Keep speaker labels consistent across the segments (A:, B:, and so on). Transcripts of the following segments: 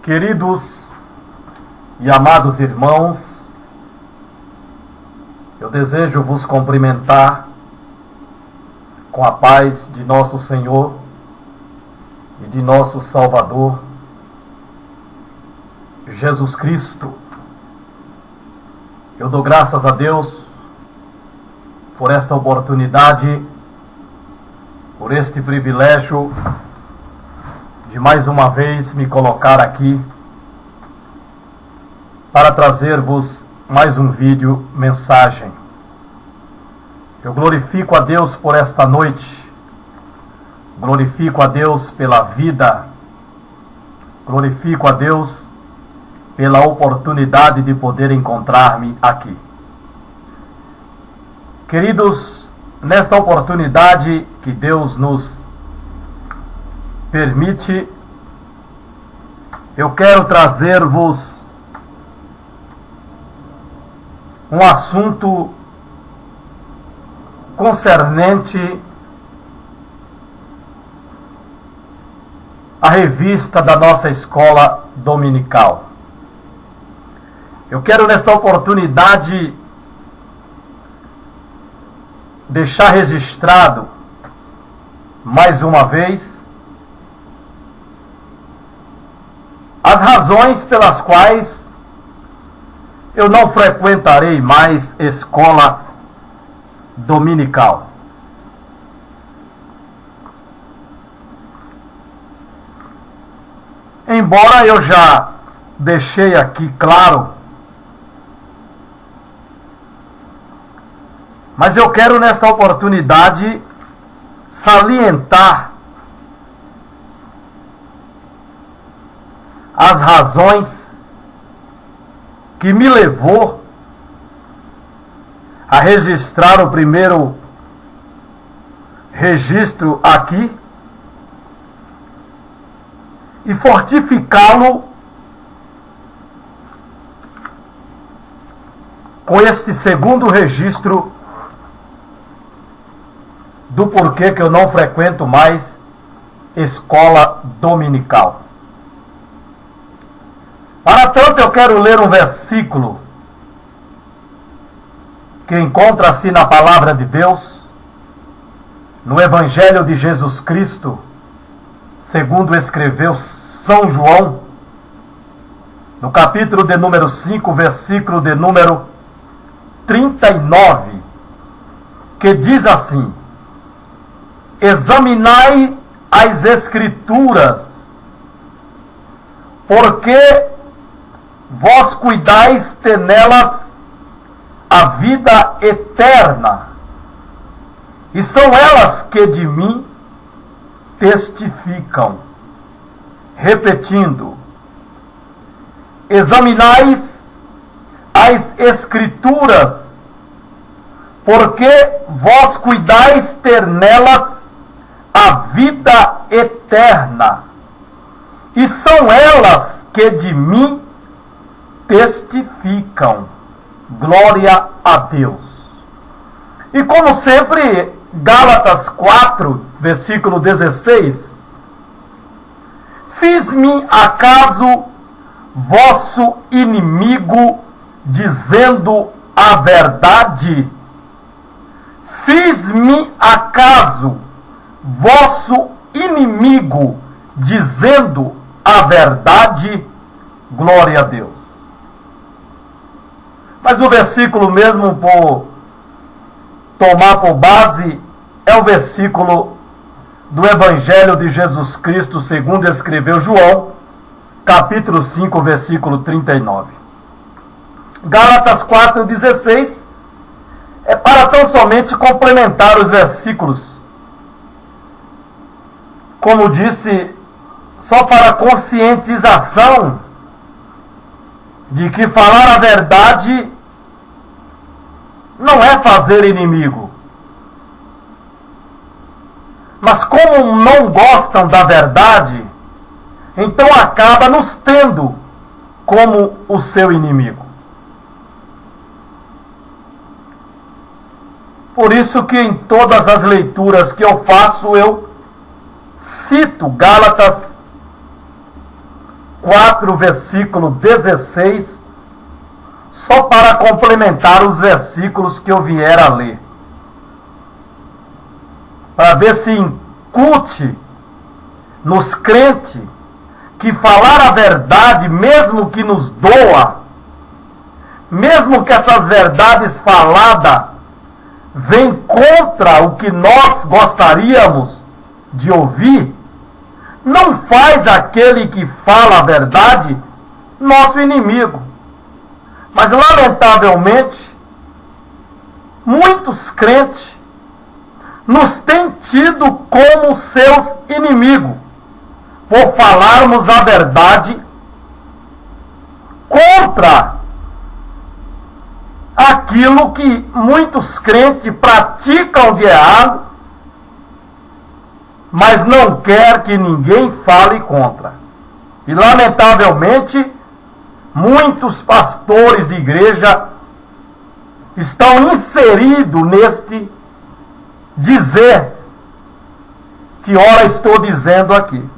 A: Queridos e amados irmãos, eu desejo vos cumprimentar com a paz de nosso Senhor e de nosso Salvador, Jesus Cristo. Eu dou graças a Deus por esta oportunidade, por este privilégio de mais uma vez me colocar aqui para trazer-vos mais um vídeo mensagem. Eu glorifico a Deus por esta noite, glorifico a Deus pela vida, glorifico a Deus pela oportunidade de poder encontrar-me aqui. Queridos, nesta oportunidade que Deus nos permite, eu quero trazer-vos um assunto concernente à revista da nossa escola dominical. Eu quero nesta oportunidade deixar registrado mais uma vez as razões pelas quais eu não frequentarei mais escola dominical. Embora eu já deixei aqui claro, mas eu quero nesta oportunidade salientar as razões que me levou a registrar o primeiro registro aqui e fortificá-lo com este segundo registro do porquê que eu não frequento mais escola dominical. Para tanto, eu quero ler um versículo que encontra-se na palavra de Deus, no Evangelho de Jesus Cristo, segundo escreveu São João, no capítulo de número 5, versículo de número 39, que diz assim: examinai as Escrituras, porque vós cuidais ter nelas a vida eterna, e são elas que de mim testificam. Repetindo, examinais as Escrituras, porque vós cuidais ter nelas a vida eterna, e são elas que de mim testificam. Glória a Deus. E como sempre, Gálatas 4, versículo 16: fiz-me acaso vosso inimigo dizendo a verdade? Fiz-me acaso vosso inimigo dizendo a verdade? Glória a Deus. Mas o versículo mesmo por tomar por base é o versículo do Evangelho de Jesus Cristo, segundo escreveu João, capítulo 5, versículo 39. Gálatas 4,16 é para tão somente complementar os versículos. Como disse, só para conscientização de que falar a verdade não é fazer inimigo. Mas como não gostam da verdade, então acaba nos tendo como o seu inimigo. Por isso que em todas as leituras que eu faço, eu cito Gálatas 4, versículo 16, só para complementar os versículos que eu vier a ler. Para ver se incute nos crentes que falar a verdade, mesmo que nos doa, mesmo que essas verdades faladas vêm contra o que nós gostaríamos de ouvir, não faz aquele que fala a verdade nosso inimigo. Mas, lamentavelmente, muitos crentes nos têm tido como seus inimigos, por falarmos a verdade contra aquilo que muitos crentes praticam de errado, mas não quer que ninguém fale contra. E, lamentavelmente, muitos pastores de igreja estão inseridos neste dizer que ora estou dizendo aqui.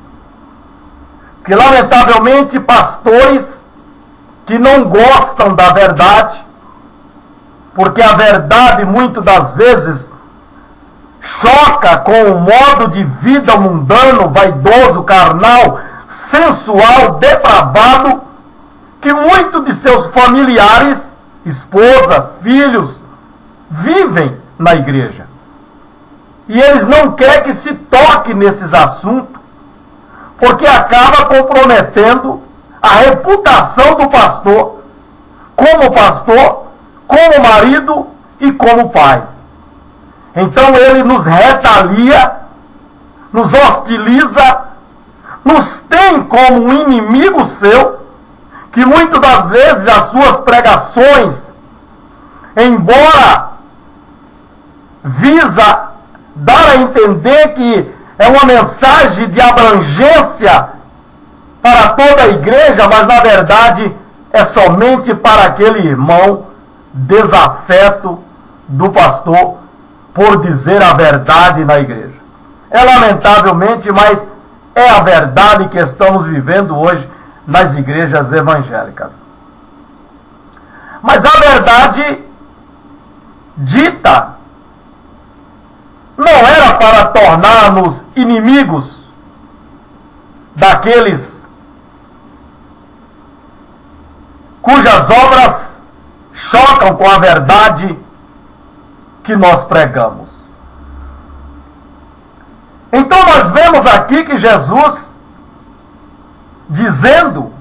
A: Que, lamentavelmente, pastores que não gostam da verdade, porque a verdade, muitas das vezes, choca com o modo de vida mundano, vaidoso, carnal, sensual, depravado, que muitos de seus familiares, esposa, filhos, vivem na igreja. E eles não querem que se toque nesses assuntos, porque acaba comprometendo a reputação do pastor, como marido e como pai. Então ele nos retalia, nos hostiliza, nos tem como um inimigo seu, que muitas das vezes as suas pregações, embora visa dar a entender que é uma mensagem de abrangência para toda a igreja, mas na verdade é somente para aquele irmão desafeto do pastor por dizer a verdade na igreja. É lamentavelmente, mas é a verdade que estamos vivendo hoje nas igrejas evangélicas. Mas a verdade dita não era para tornar-nos inimigos daqueles cujas obras chocam com a verdade que nós pregamos. Então nós vemos aqui que Jesus dizendo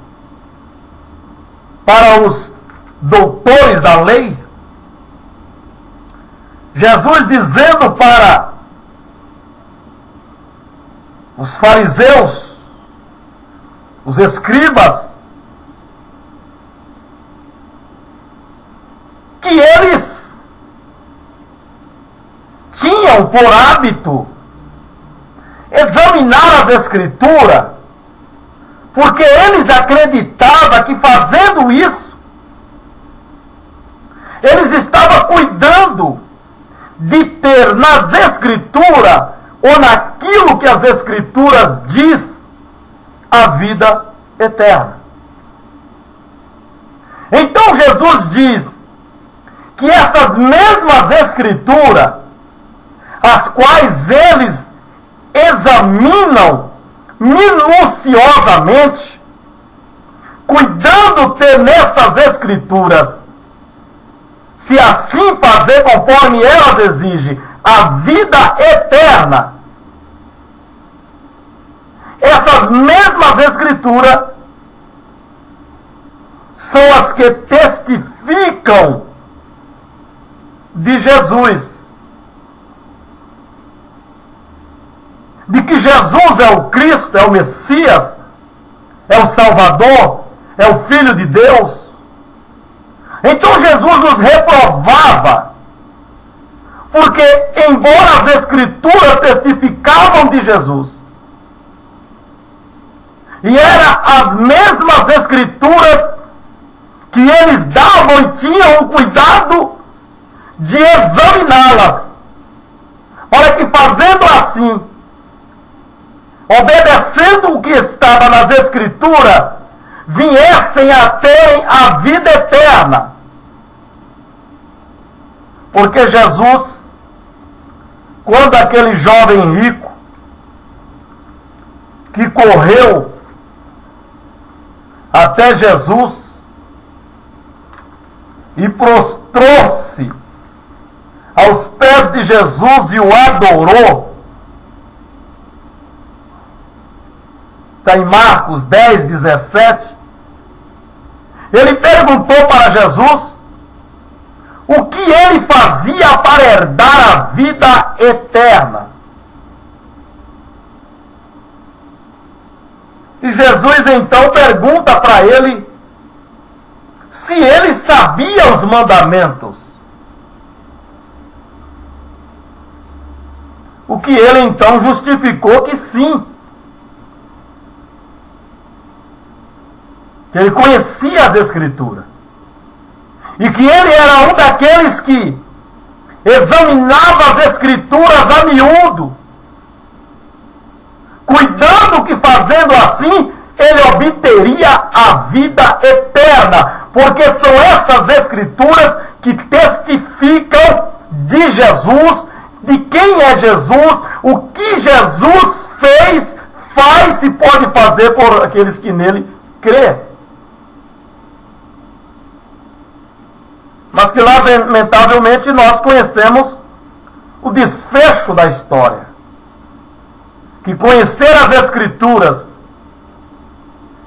A: para os doutores da lei, Jesus dizendo para os fariseus, os escribas, que eles tinham por hábito examinar as Escrituras, porque eles acreditavam que fazendo isso, eles estavam cuidando de ter nas Escrituras, ou naquilo que as Escrituras diz, a vida eterna. Então Jesus diz que essas mesmas Escrituras, as quais eles examinam minuciosamente, cuidando ter nestas Escrituras, se assim fazer conforme elas exigem, a vida eterna. Essas mesmas Escrituras são as que testificam de Jesus, de que Jesus é o Cristo, é o Messias, é o Salvador, é o Filho de Deus. Então Jesus nos reprovava, porque embora as Escrituras testificavam de Jesus, e eram as mesmas Escrituras que eles davam e tinham o cuidado de examiná-las, para que fazendo assim, obedecendo o que estava nas Escrituras, viessem a terem a vida eterna. Porque Jesus, quando aquele jovem rico que correu até Jesus e prostrou-se aos pés de Jesus e o adorou, está em Marcos 10, 17, ele perguntou para Jesus o que ele fazia para herdar a vida eterna. E Jesus então pergunta para ele se ele sabia os mandamentos. O que ele então justificou que sim. Que ele conhecia as Escrituras. E que ele era um daqueles que examinava as Escrituras a miúdo, cuidando que fazendo assim ele obteria a vida eterna, porque são estas Escrituras que testificam de Jesus, de quem é Jesus, o que Jesus fez, faz e pode fazer por aqueles que nele crê. Mas que lamentavelmente nós conhecemos o desfecho da história. Que conhecer as Escrituras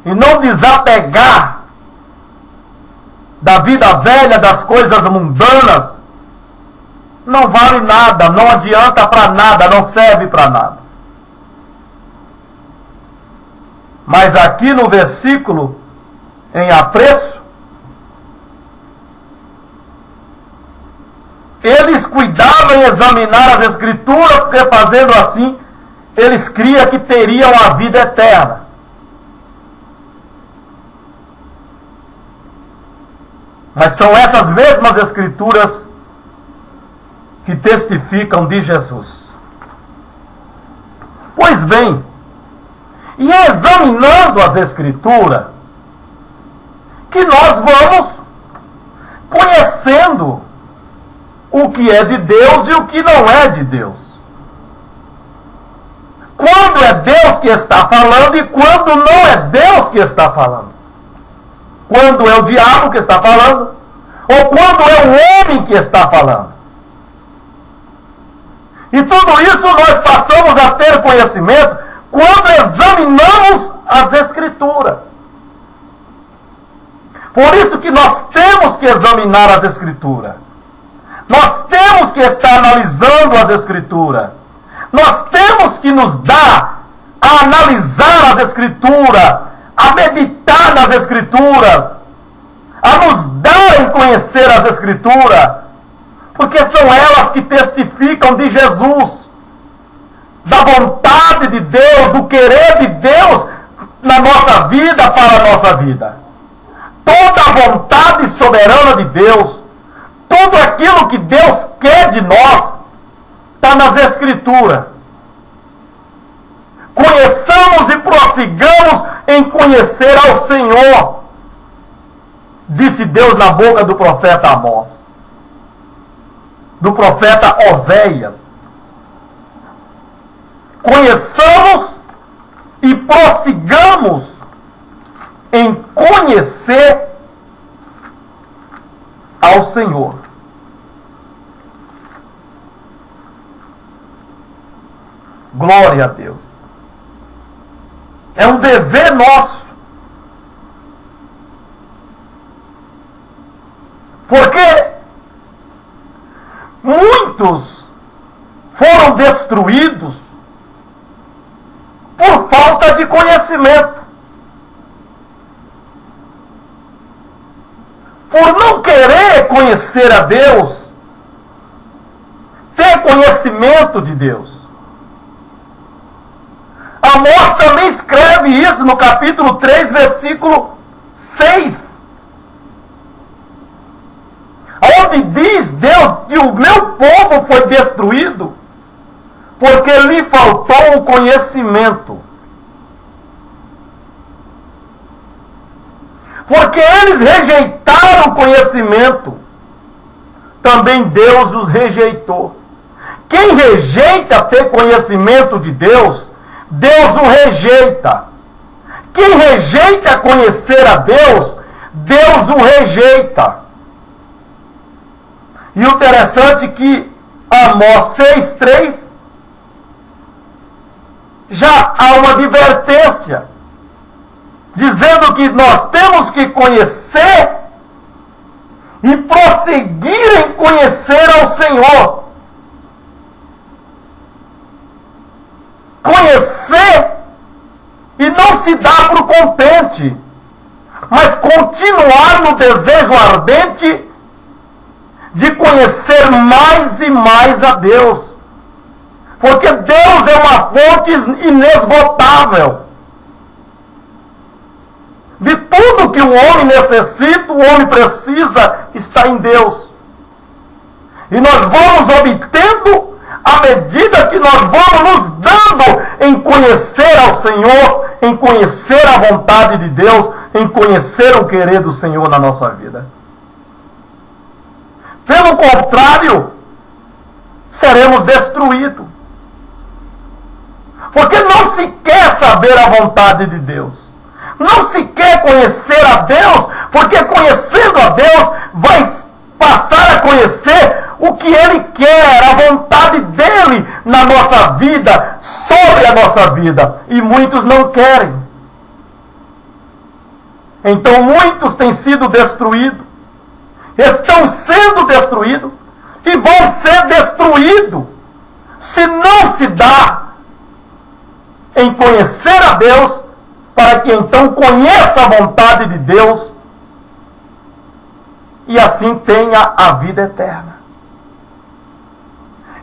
A: e não desapegar da vida velha, das coisas mundanas, não vale nada, não adianta para nada, não serve para nada. Mas aqui no versículo em apreço, eles cuidavam em examinar as Escrituras, porque fazendo assim, eles criam que teriam a vida eterna. Mas são essas mesmas Escrituras que testificam de Jesus. Pois bem, e examinando as Escrituras, que nós vamos conhecendo o que é de Deus e o que não é de Deus. Quando é Deus que está falando e quando não é Deus que está falando. Quando é o diabo que está falando ou quando é o homem que está falando. E tudo isso nós passamos a ter conhecimento quando examinamos as Escrituras. Por isso que nós temos que examinar as Escrituras. Nós temos que estar analisando as Escrituras. Nós temos que nos dar a analisar as Escrituras, a meditar nas Escrituras, a nos dar em conhecer as Escrituras, porque são elas que testificam de Jesus, da vontade de Deus, do querer de Deus na nossa vida, para a nossa vida. Toda a vontade soberana de Deus, tudo aquilo que Deus quer de nós, está nas Escrituras. Conheçamos e prossigamos em conhecer ao Senhor, disse Deus na boca do profeta Amós, do profeta Oséias. Conheçamos e prossigamos em conhecer ao Senhor. Glória a Deus. É um dever nosso. Porque muitos foram destruídos por falta de conhecimento. Por não querer conhecer a Deus, ter conhecimento de Deus. Amós também escreve isso no capítulo 3, versículo 6. Onde diz Deus que o meu povo foi destruído porque lhe faltou o conhecimento. Porque eles rejeitaram o conhecimento, também Deus os rejeitou. Quem rejeita ter conhecimento de Deus, Deus o rejeita. Quem rejeita conhecer a Deus, Deus o rejeita. E o interessante é que Amós 6,3 já há uma advertência, dizendo que nós temos que conhecer e prosseguir em conhecer ao Senhor. Conhecer e não se dar por contente, mas continuar no desejo ardente de conhecer mais e mais a Deus. Porque Deus é uma fonte inesgotável. De tudo que o homem necessita, o homem precisa, está em Deus. E nós vamos obtendo à medida que nós vamos nos dando em conhecer ao Senhor, em conhecer a vontade de Deus, em conhecer o querer do Senhor na nossa vida. Pelo contrário, seremos destruídos. Porque não se quer saber a vontade de Deus. Não se quer conhecer a Deus, porque conhecendo a Deus, vai passar a conhecer o que Ele quer, a vontade dEle na nossa vida, sobre a nossa vida. E muitos não querem. Então muitos têm sido destruídos, estão sendo destruídos e vão ser destruídos se não se dá em conhecer a Deus, para que então conheça a vontade de Deus e assim tenha a vida eterna.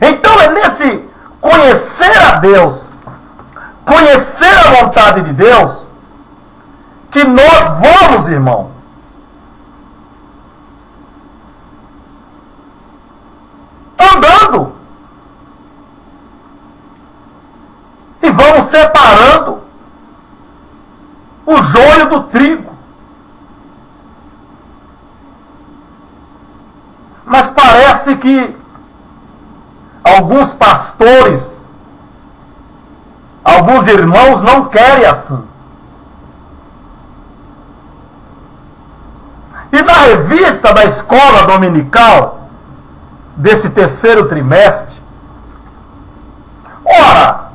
A: Então é nesse conhecer a Deus, conhecer a vontade de Deus, que nós vamos, irmão, andando e vamos separando o joio do trigo. Mas parece que alguns pastores, alguns irmãos não querem assim. E na revista da escola dominical desse terceiro trimestre, ora,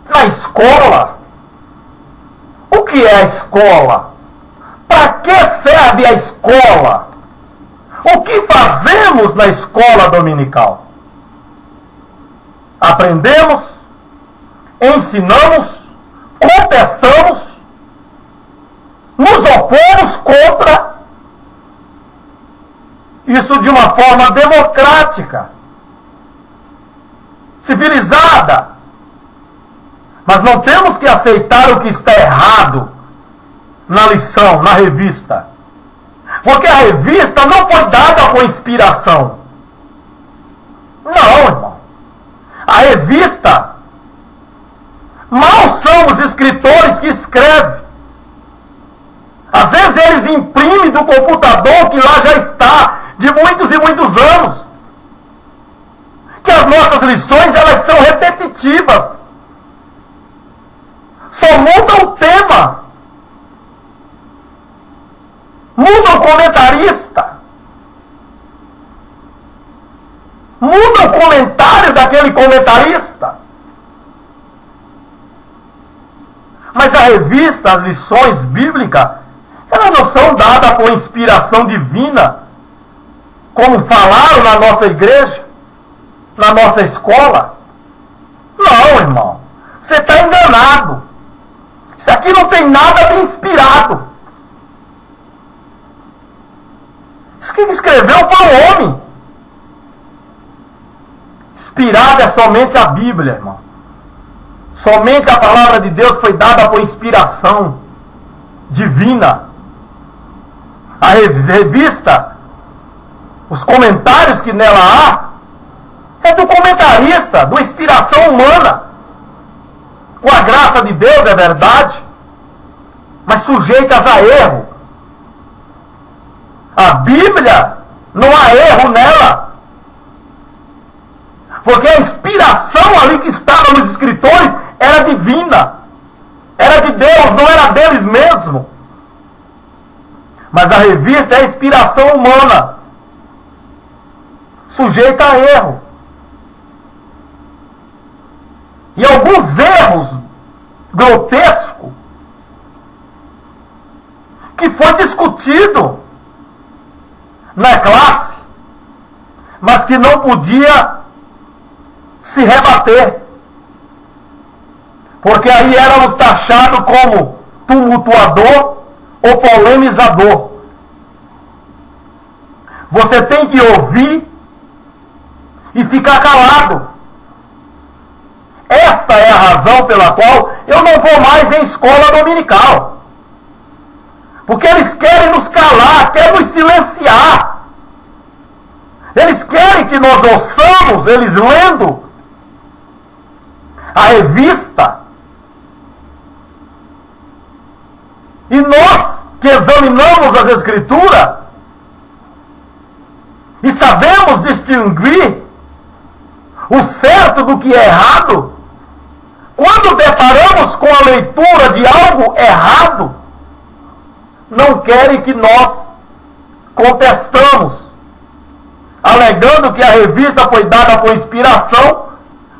A: na escola, o que é a escola? Para que serve a escola? O que fazemos na escola dominical? Aprendemos, ensinamos, contestamos, nos opomos contra, isso de uma forma democrática, civilizada. Mas não temos que aceitar o que está errado na lição, na revista. Porque a revista não foi dada com inspiração. Não, irmão. A revista, mal são os escritores que escrevem. Às vezes eles imprimem do computador que lá já está, de muitos e muitos anos. Que as nossas lições, elas são repetitivas. Só muda o tema. Muda o comentarista. Muda o comentário daquele comentarista. Mas a revista, as lições bíblicas, elas não são dadas por inspiração divina, como falaram na nossa igreja, na nossa escola. Não, irmão. Você está enganado. Isso aqui não tem nada de inspirado. Isso que escreveu foi um homem. Inspirado é somente a Bíblia, irmão. Somente a palavra de Deus foi dada por inspiração divina. A revista, os comentários que nela há, é do comentarista, da inspiração humana. Com a graça de Deus, é verdade. mas sujeitas a erro. A Bíblia, não há erro nela. Porque a inspiração ali que estava nos escritores era divina. Era de Deus, não era deles mesmo. Mas a revista é a inspiração humana, sujeita a erro. E alguns erros grotescos que foi discutido na classe, mas que não podia se rebater, porque aí éramos taxados como tumultuador ou polemizador. Você tem que ouvir e ficar calado. Esta é a razão pela qual eu não vou mais em escola dominical. Porque eles querem nos calar, querem nos silenciar. Eles querem que nós ouçamos eles lendo a revista. E nós que examinamos as Escrituras e sabemos distinguir o certo do que é errado, quando deparamos com a leitura de algo errado, não querem que nós contestamos, alegando que a revista foi dada por inspiração,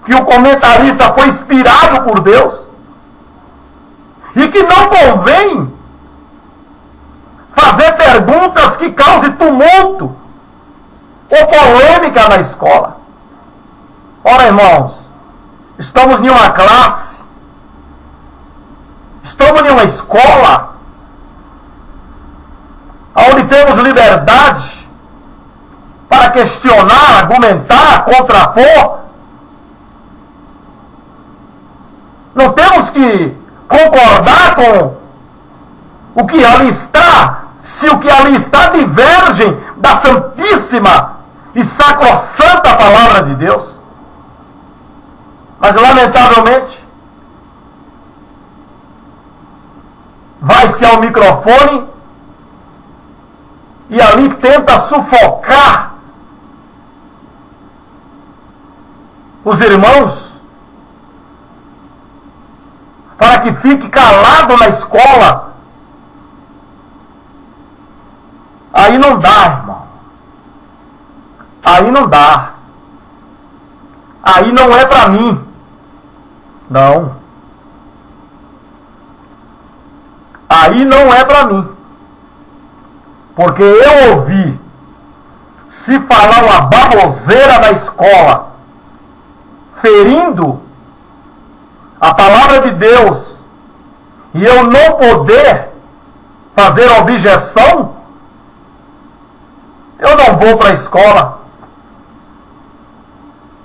A: que o comentarista foi inspirado por Deus, e que não convém fazer perguntas que causem tumulto ou polêmica na escola. Ora, irmãos, estamos em uma classe, estamos em uma escola, onde temos liberdade para questionar, argumentar, contrapor. Não temos que concordar com o que ali está, se o que ali está diverge da santíssima e sacrossanta palavra de Deus. Mas, lamentavelmente, vai-se ao microfone e ali tenta sufocar os irmãos para que fique calado na escola. Aí não dá, irmão. Aí não dá. Aí não é para mim. Não. Aí não é para mim. Porque eu ouvi se falar uma baboseira na escola, ferindo a palavra de Deus, e eu não poder fazer objeção, eu não vou para a escola.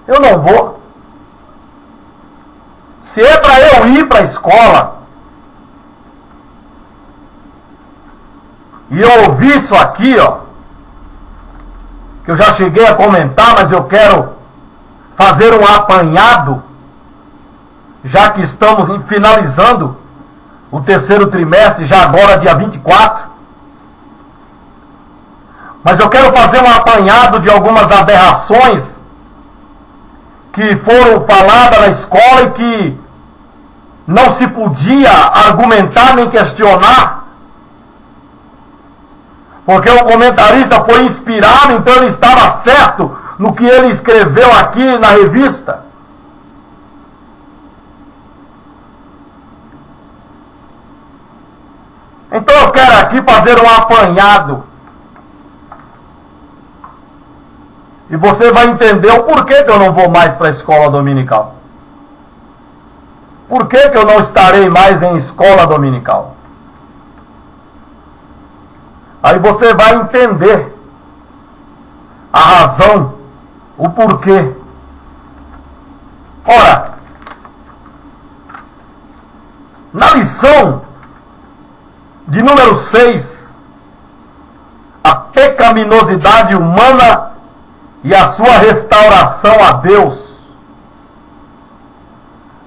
A: Eu não vou. Se é para eu ir para a escola e eu ouvi isso aqui, ó, que eu já cheguei a comentar, mas eu quero fazer um apanhado, já que estamos finalizando o terceiro trimestre, já agora dia 24. Mas eu quero fazer um apanhado de algumas aberrações que foram faladas na escola e que não se podia argumentar nem questionar, porque o comentarista foi inspirado, então ele estava certo no que ele escreveu aqui na revista. Então eu quero aqui fazer um apanhado. E você vai entender o porquê que eu não vou mais para a escola dominical. Por que eu não estarei mais em escola dominical? Aí você vai entender a razão, o porquê. Ora, na lição de número 6, a pecaminosidade humana e a sua restauração a Deus,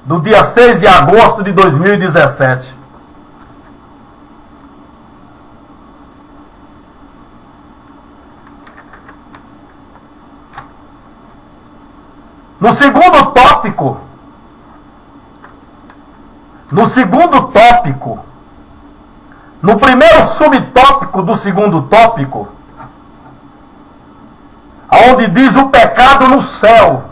A: do dia 6 de agosto de 2017. No segundo tópico, no primeiro subtópico do segundo tópico, onde diz o pecado no céu.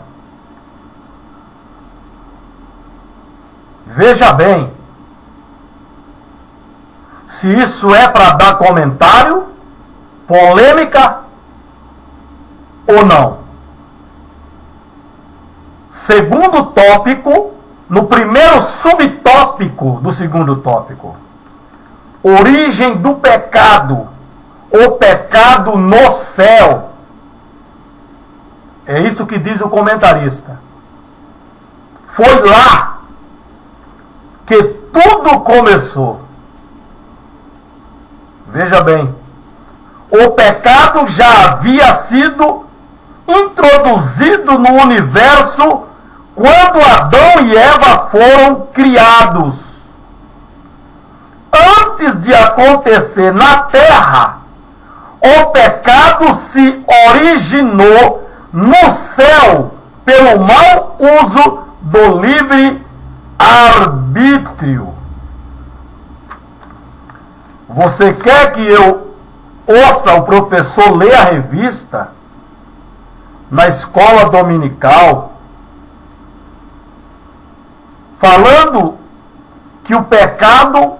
A: Veja bem, se isso é para dar comentário, polêmica ou não. Segundo tópico, no primeiro subtópico do segundo tópico, origem do pecado, o pecado no céu. É isso que diz o comentarista. Foi lá que tudo começou. Veja bem, o pecado já havia sido introduzido no universo quando Adão e Eva foram criados. Antes de acontecer na terra, o pecado se originou no céu pelo mau uso do livre arbítrio. Você quer que eu ouça o professor ler a revista na escola dominical, falando que o pecado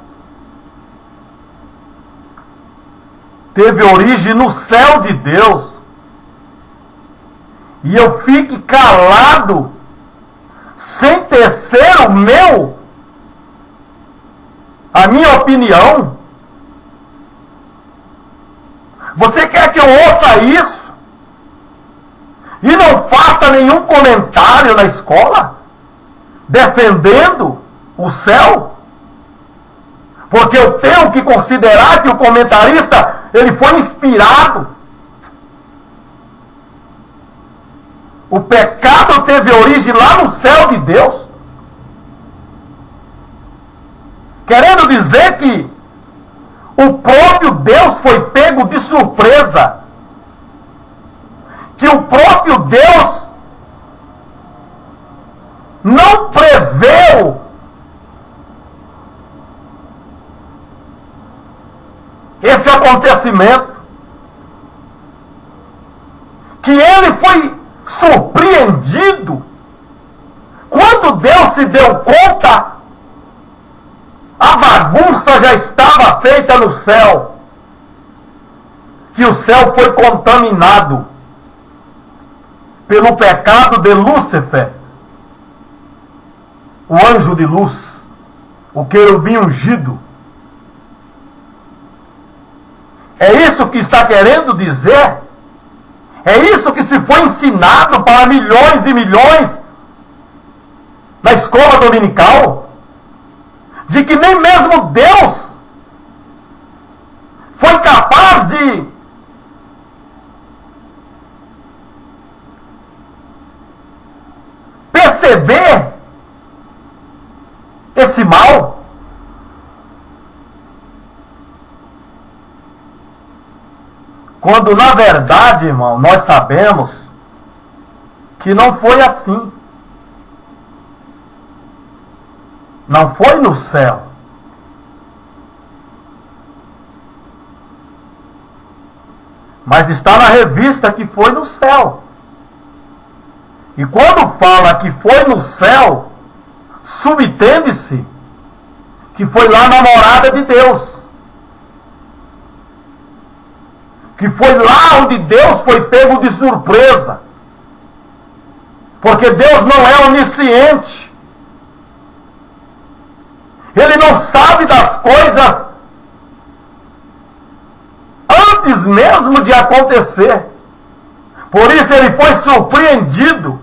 A: teve origem no céu de Deus, e eu fique calado, sem tecer a minha opinião? Você quer que eu ouça isso e não faça nenhum comentário na escola defendendo o céu? Porque eu tenho que considerar que o comentarista, ele foi inspirado. O pecado teve origem lá no céu de Deus. Querendo dizer que o próprio Deus foi pego de surpresa. Que o próprio Deus não preveu esse acontecimento. Que ele foi surpreendido quando Deus se deu conta, a bagunça já estava feita no céu, que o céu foi contaminado pelo pecado de Lúcifer, o anjo de luz, o querubim ungido. É isso que está querendo dizer? É isso que se foi ensinado para milhões e milhões na escola dominical? De que nem mesmo Deus foi capaz de perceber esse mal? Quando na verdade, irmão, nós sabemos que não foi assim. Não foi no céu. Mas está na revista que foi no céu. E quando fala que foi no céu, subentende-se que foi lá na morada de Deus. Que foi lá onde Deus foi pego de surpresa. Porque Deus não é onisciente. Ele não sabe das coisas antes mesmo de acontecer. Por isso ele foi surpreendido.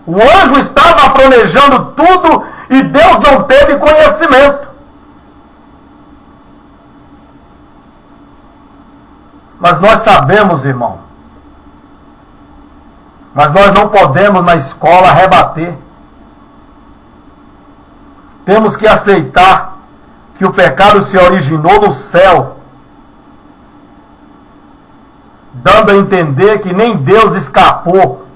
A: O anjo estava planejando tudo e Deus não teve conhecimento. Mas nós sabemos, irmão, mas nós não podemos na escola rebater. Temos que aceitar que o pecado se originou no céu. dando a entender que nem Deus escapou,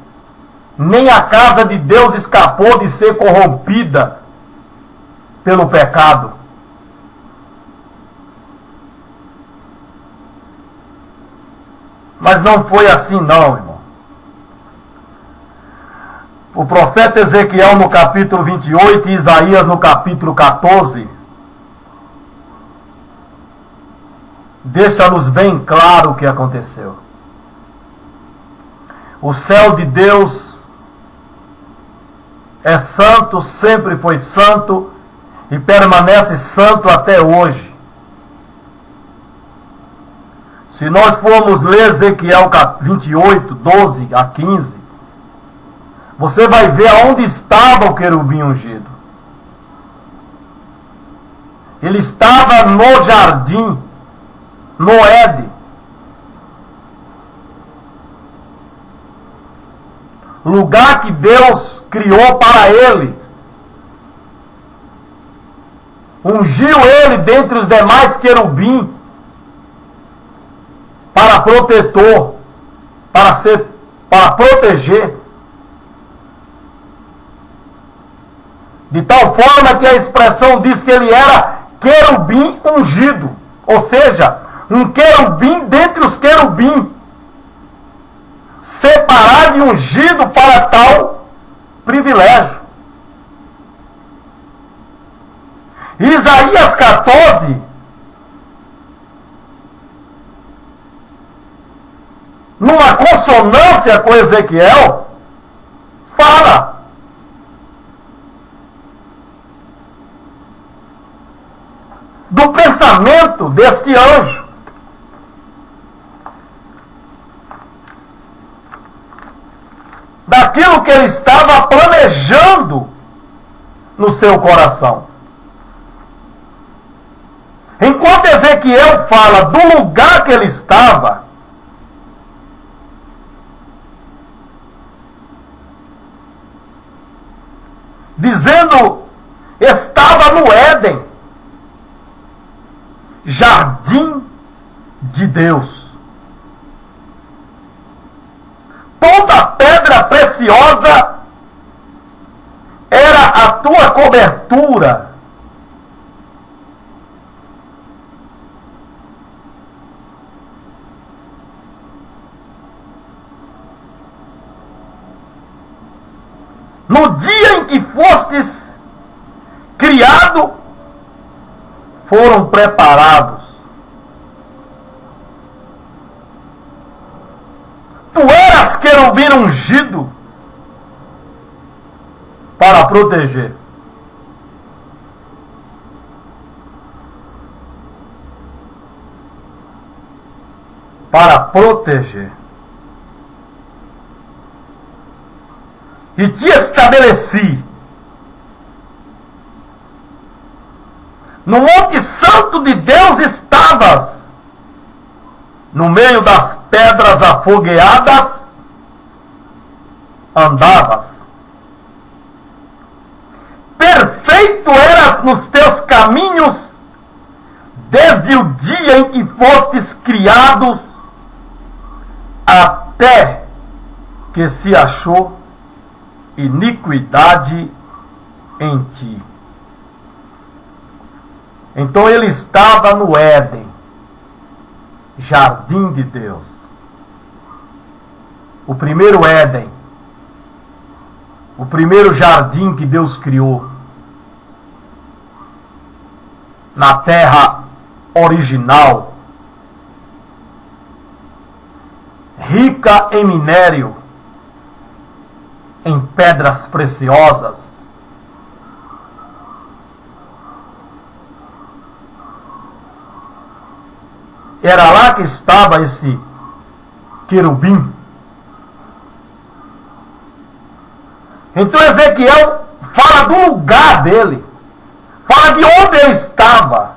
A: nem a casa de Deus escapou de ser corrompida pelo pecado. Mas não foi assim não, irmão. O profeta Ezequiel no capítulo 28 e Isaías no capítulo 14 deixa-nos bem claro o que aconteceu. O céu de Deus é santo, sempre foi santo e permanece santo até hoje. Se nós formos ler Ezequiel 28, 12 a 15, você vai ver aonde estava o querubim ungido. Ele estava no jardim, no Éden. Lugar que Deus criou para ele. Ungiu ele dentre os demais querubins para protetor, para proteger. De tal forma que a expressão diz que ele era querubim ungido, ou seja, um querubim dentre os querubins, separado e ungido para tal privilégio. Isaías 14, numa consonância com Ezequiel, fala do pensamento deste anjo. Daquilo que ele estava planejando no seu coração. Enquanto Ezequiel fala do lugar que ele estava, dizendo, estava no Éden, jardim de Deus. Toda pedra preciosa era a tua cobertura. No dia em que fostes criado, foram preparados. Tu eras querubim ungido para proteger. Para proteger. E te estabeleci no Monte Santo de Deus estavas, no meio das pedras afogueadas andavas. Perfeito eras nos teus caminhos, desde o dia em que fostes criados, até que se achou iniquidade em ti. Então ele estava no Éden, jardim de Deus. O primeiro Éden, o primeiro jardim que Deus criou na terra original, rica em minério, em pedras preciosas. Era lá que estava esse querubim. Então Ezequiel fala do lugar dele, fala de onde ele estava.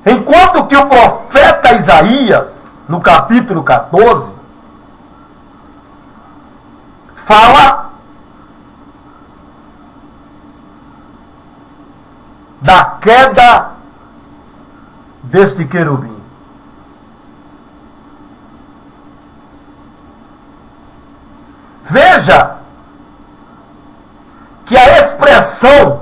A: Enquanto que o profeta Isaías, no capítulo 14, fala da queda deste querubim. Veja que a expressão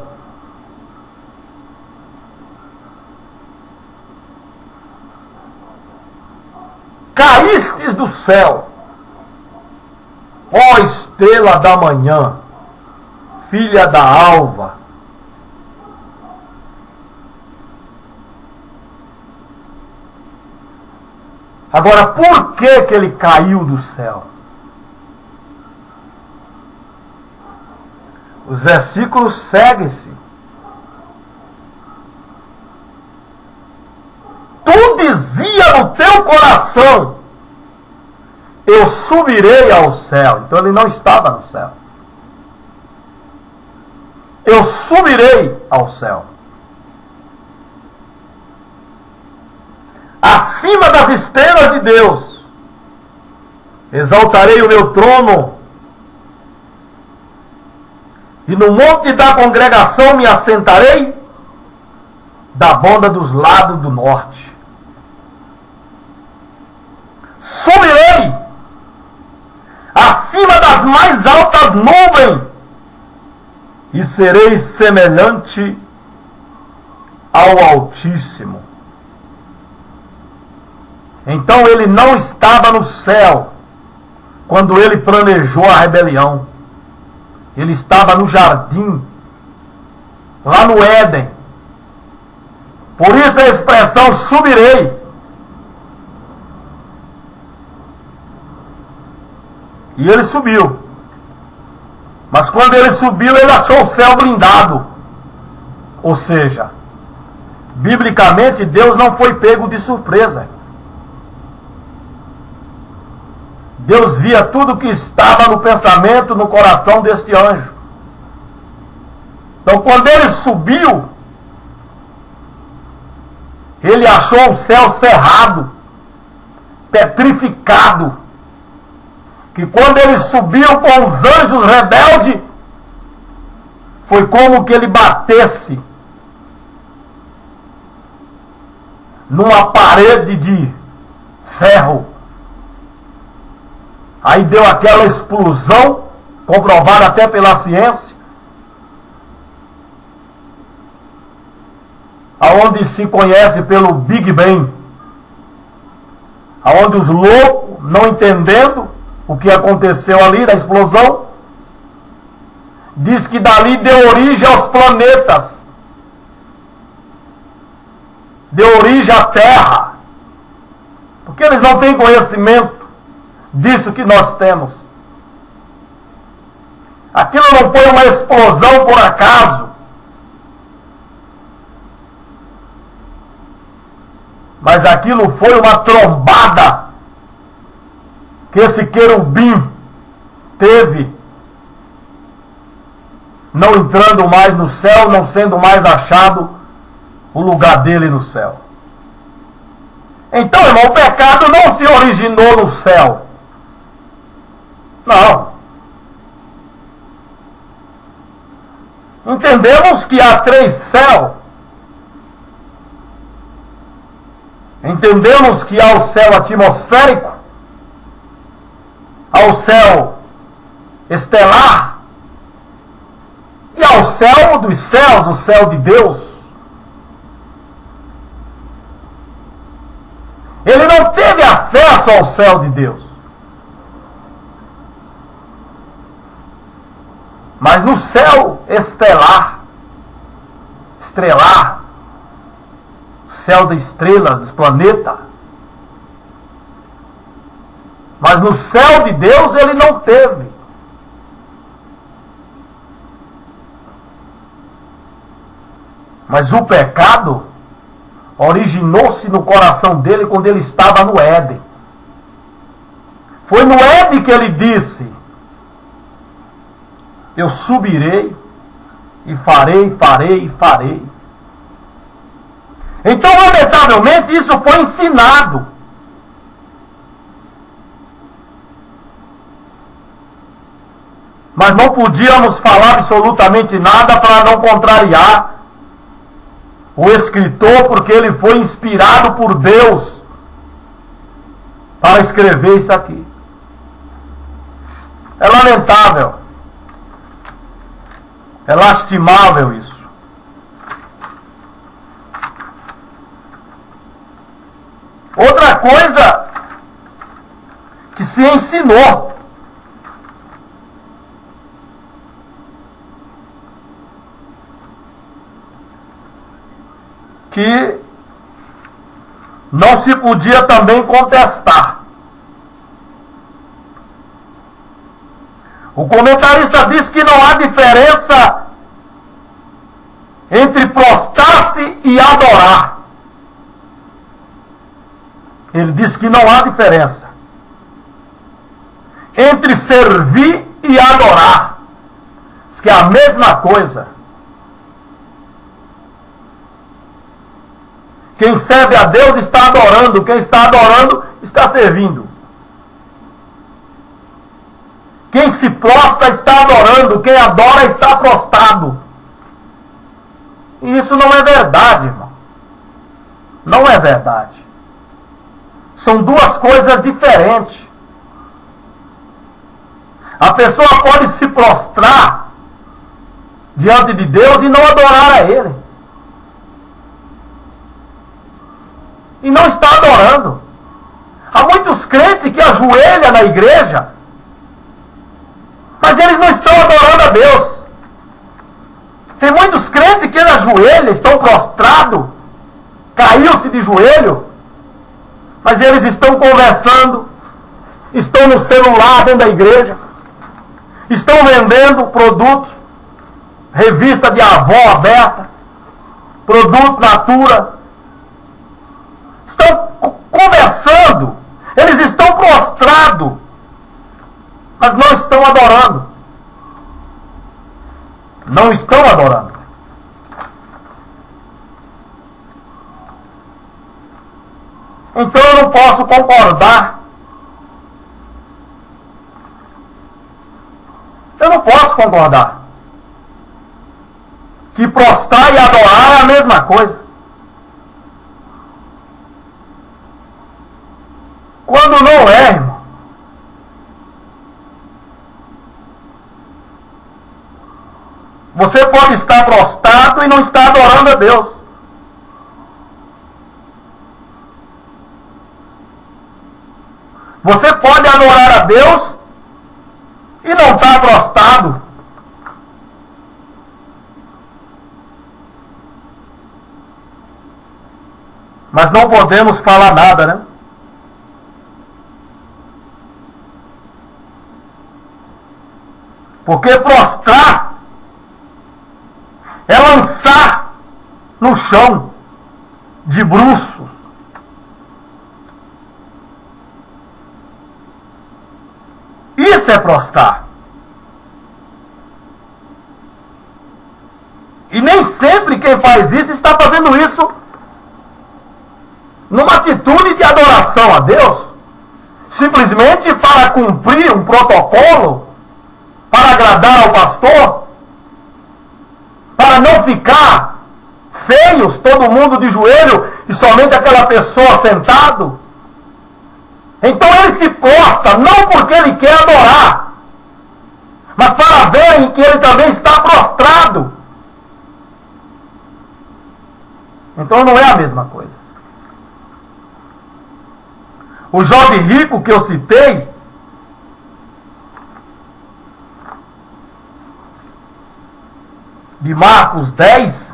A: caístes do céu, ó estrela da manhã, filha da alva. Agora, por que ele caiu do céu? Os versículos seguem-se. Tu dizia no teu coração, eu subirei ao céu. Então ele não estava no céu. Eu subirei ao céu. Acima das estrelas de Deus, exaltarei o meu trono, e no monte da congregação me assentarei, da banda dos lados do norte. Subirei acima das mais altas nuvens, e serei semelhante ao Altíssimo. Então ele não estava no céu quando ele planejou a rebelião. Ele estava no jardim, lá no Éden. Por isso a expressão subirei. E ele subiu. Mas quando ele subiu, ele achou o céu blindado. Ou seja, biblicamente, Deus não foi pego de surpresa. Deus via tudo que estava no pensamento, no coração deste anjo. Então, quando ele subiu, ele achou o céu cerrado, petrificado. Que quando ele subiu com os anjos rebeldes, foi como que ele batesse numa parede de ferro. Aí deu aquela explosão, comprovada até pela ciência, aonde se conhece pelo Big Bang, aonde os loucos, não entendendo o que aconteceu ali da explosão, diz que dali deu origem aos planetas, deu origem à Terra, porque eles não têm conhecimento disso que nós temos. Aquilo não foi uma explosão por acaso, mas aquilo foi uma trombada que esse querubim teve, não entrando mais no céu, não sendo mais achado o lugar dele no céu. Então, irmão, o pecado não se originou no céu. Não. Entendemos que há 3 céus. Entendemos que há o céu atmosférico, há o céu estelar, e há o céu dos céus, o céu de Deus. Ele não teve acesso ao céu de Deus. Mas no céu estelar, céu da estrela, dos planetas, mas no céu de Deus ele não teve. Mas o pecado originou-se no coração dele quando ele estava no Éden. Foi no Éden que ele disse: eu subirei e farei. Então, lamentavelmente, isso foi ensinado. Mas não podíamos falar absolutamente nada para não contrariar o escritor, porque ele foi inspirado por Deus para escrever isso aqui. É lamentável, é lastimável isso. Outra coisa que se ensinou, que não se podia também contestar. O comentarista diz que não há diferença entre prostrar-se e adorar. Ele diz que não há diferença entre servir e adorar. Diz que é a mesma coisa. Quem serve a Deus está adorando, quem está adorando está servindo. Quem se prostra está adorando, quem adora está prostrado. E isso não é verdade, irmão. Não é verdade. São duas coisas diferentes. A pessoa pode se prostrar diante de Deus e não adorar a Ele. E não está adorando. Há muitos crentes que ajoelham na igreja, mas eles não estão adorando a Deus. Tem muitos crentes que ajoelham, estão prostrados, caiu-se de joelho, mas eles estão conversando, estão no celular dentro da igreja, estão vendendo produtos, revista de avó aberta, produtos Natura, estão conversando, eles estão prostrados, mas não estão adorando. Não estão adorando. Então eu não posso concordar. Eu não posso concordar que prostrar e adorar é a mesma coisa. Quando não é, irmão. Você pode estar prostrado e não estar adorando a Deus. Você pode adorar a Deus e não estar prostrado. Mas não podemos falar nada, né? Porque prostrar é lançar no chão de bruços. Isso é prostrar. E nem sempre quem faz isso está fazendo isso numa atitude de adoração a Deus, simplesmente para cumprir um protocolo, para agradar ao pastor, para não ficar feios, todo mundo de joelho e somente aquela pessoa sentado. Então ele se prostra, não porque ele quer adorar, mas para verem que ele também está prostrado. Então não é a mesma coisa. O jovem rico que eu citei, de Marcos 10,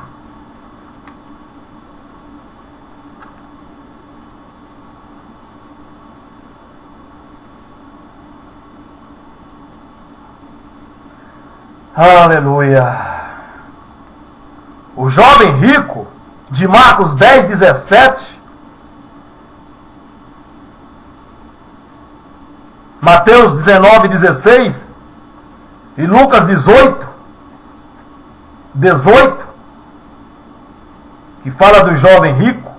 A: aleluia. O jovem rico, de Marcos 10, 17, Mateus 19, 16 e Lucas 18, que fala do jovem rico.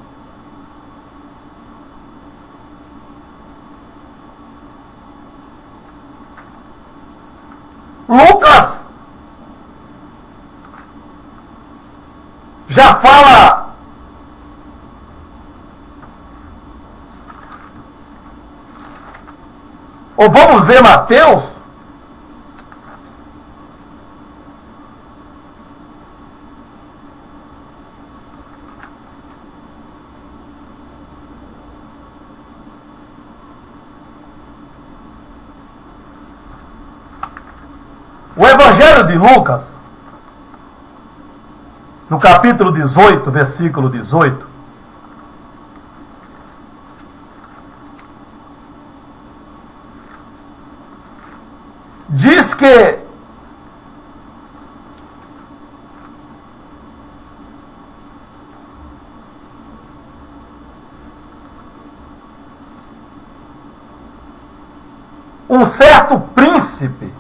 A: Lucas já fala Ou vamos ver Mateus? O Evangelho de Lucas, no capítulo 18, versículo 18, diz que um certo príncipe,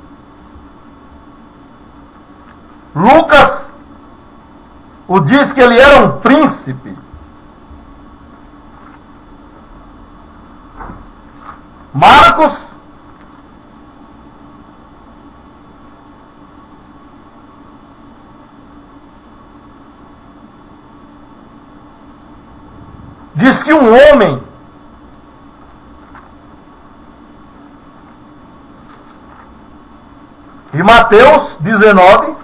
A: Lucas o diz que ele era um príncipe. Marcos diz que um homem e Mateus 19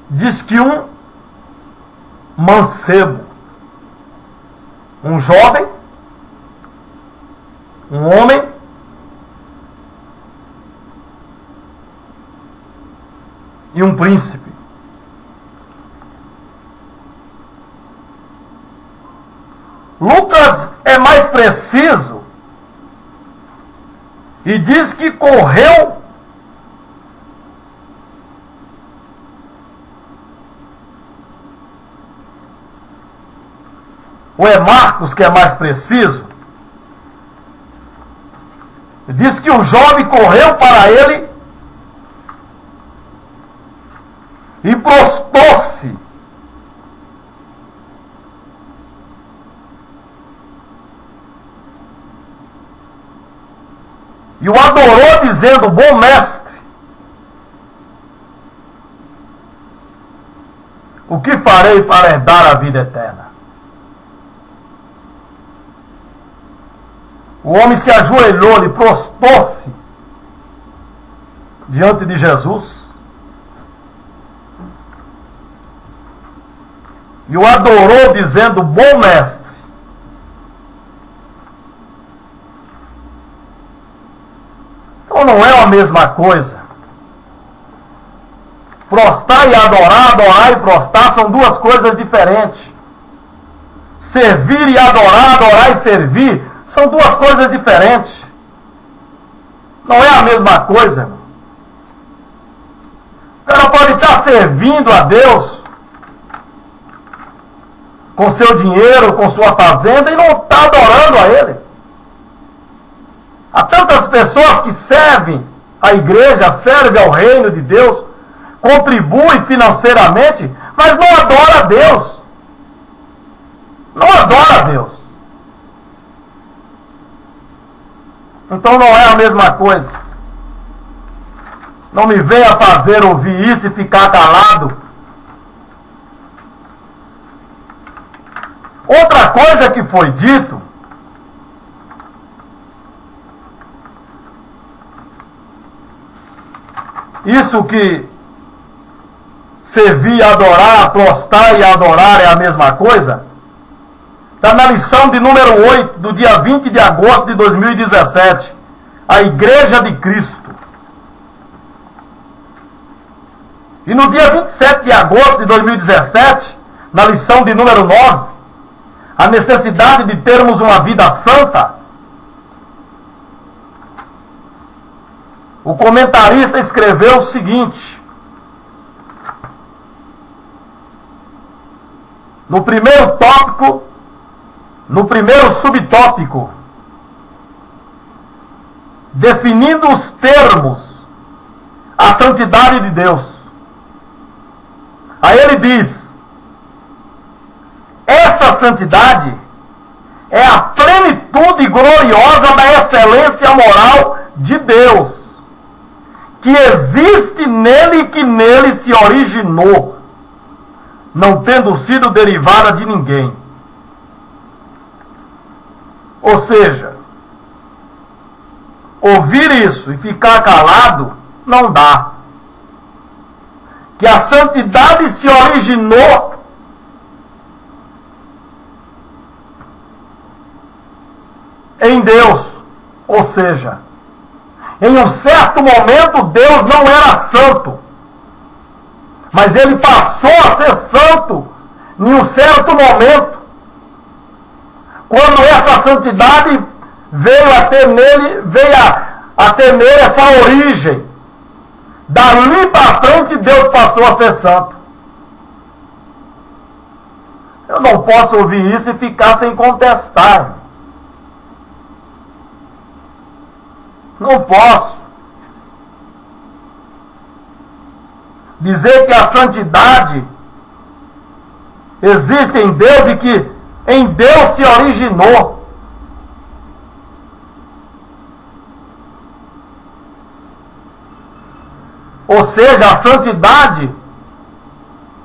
A: diz que um mancebo, um jovem, um homem, e um príncipe. Lucas é mais preciso e diz que correu ou é Marcos que é mais preciso? Diz que o jovem correu para ele e prostrou-se. E o adorou, dizendo: bom mestre, o que farei para herdar a vida eterna? O homem se ajoelhou e prostrou-se diante de Jesus e o adorou, dizendo: bom mestre. Então não é a mesma coisa. Prostrar e adorar, adorar e prostrar são duas coisas diferentes. Servir e adorar, adorar e servir são duas coisas diferentes. Não é a mesma coisa, irmão. O cara pode estar servindo a Deus com seu dinheiro, com sua fazenda, e não está adorando a Ele. Há tantas pessoas que servem a igreja, servem ao reino de Deus, contribuem financeiramente, mas não adora a Deus. Não adora a Deus. Então não é a mesma coisa. Não me venha fazer ouvir isso e ficar calado. Outra coisa que foi dito, isso que servir, adorar, prostrar e adorar é a mesma coisa, está na lição de número 8, do dia 20 de agosto de 2017, a Igreja de Cristo. E no dia 27 de agosto de 2017, na lição de número 9, a necessidade de termos uma vida santa, o comentarista escreveu o seguinte: no primeiro tópico, no primeiro subtópico, definindo os termos, a santidade de Deus. Aí ele diz: essa santidade é a plenitude gloriosa da excelência moral de Deus, que existe nele e que nele se originou. não tendo sido derivada de ninguém. Ou seja, ouvir isso e ficar calado não dá. Que a santidade se originou em Deus. Ou seja, em um certo momento Deus não era santo, mas ele passou a ser santo em um certo momento, quando essa santidade veio a ter nele essa origem. Dali para frente Deus passou a ser santo. Eu não posso ouvir isso e ficar sem contestar. Não posso dizer que a santidade existe em Deus e que em Deus se originou. Ou seja, a santidade,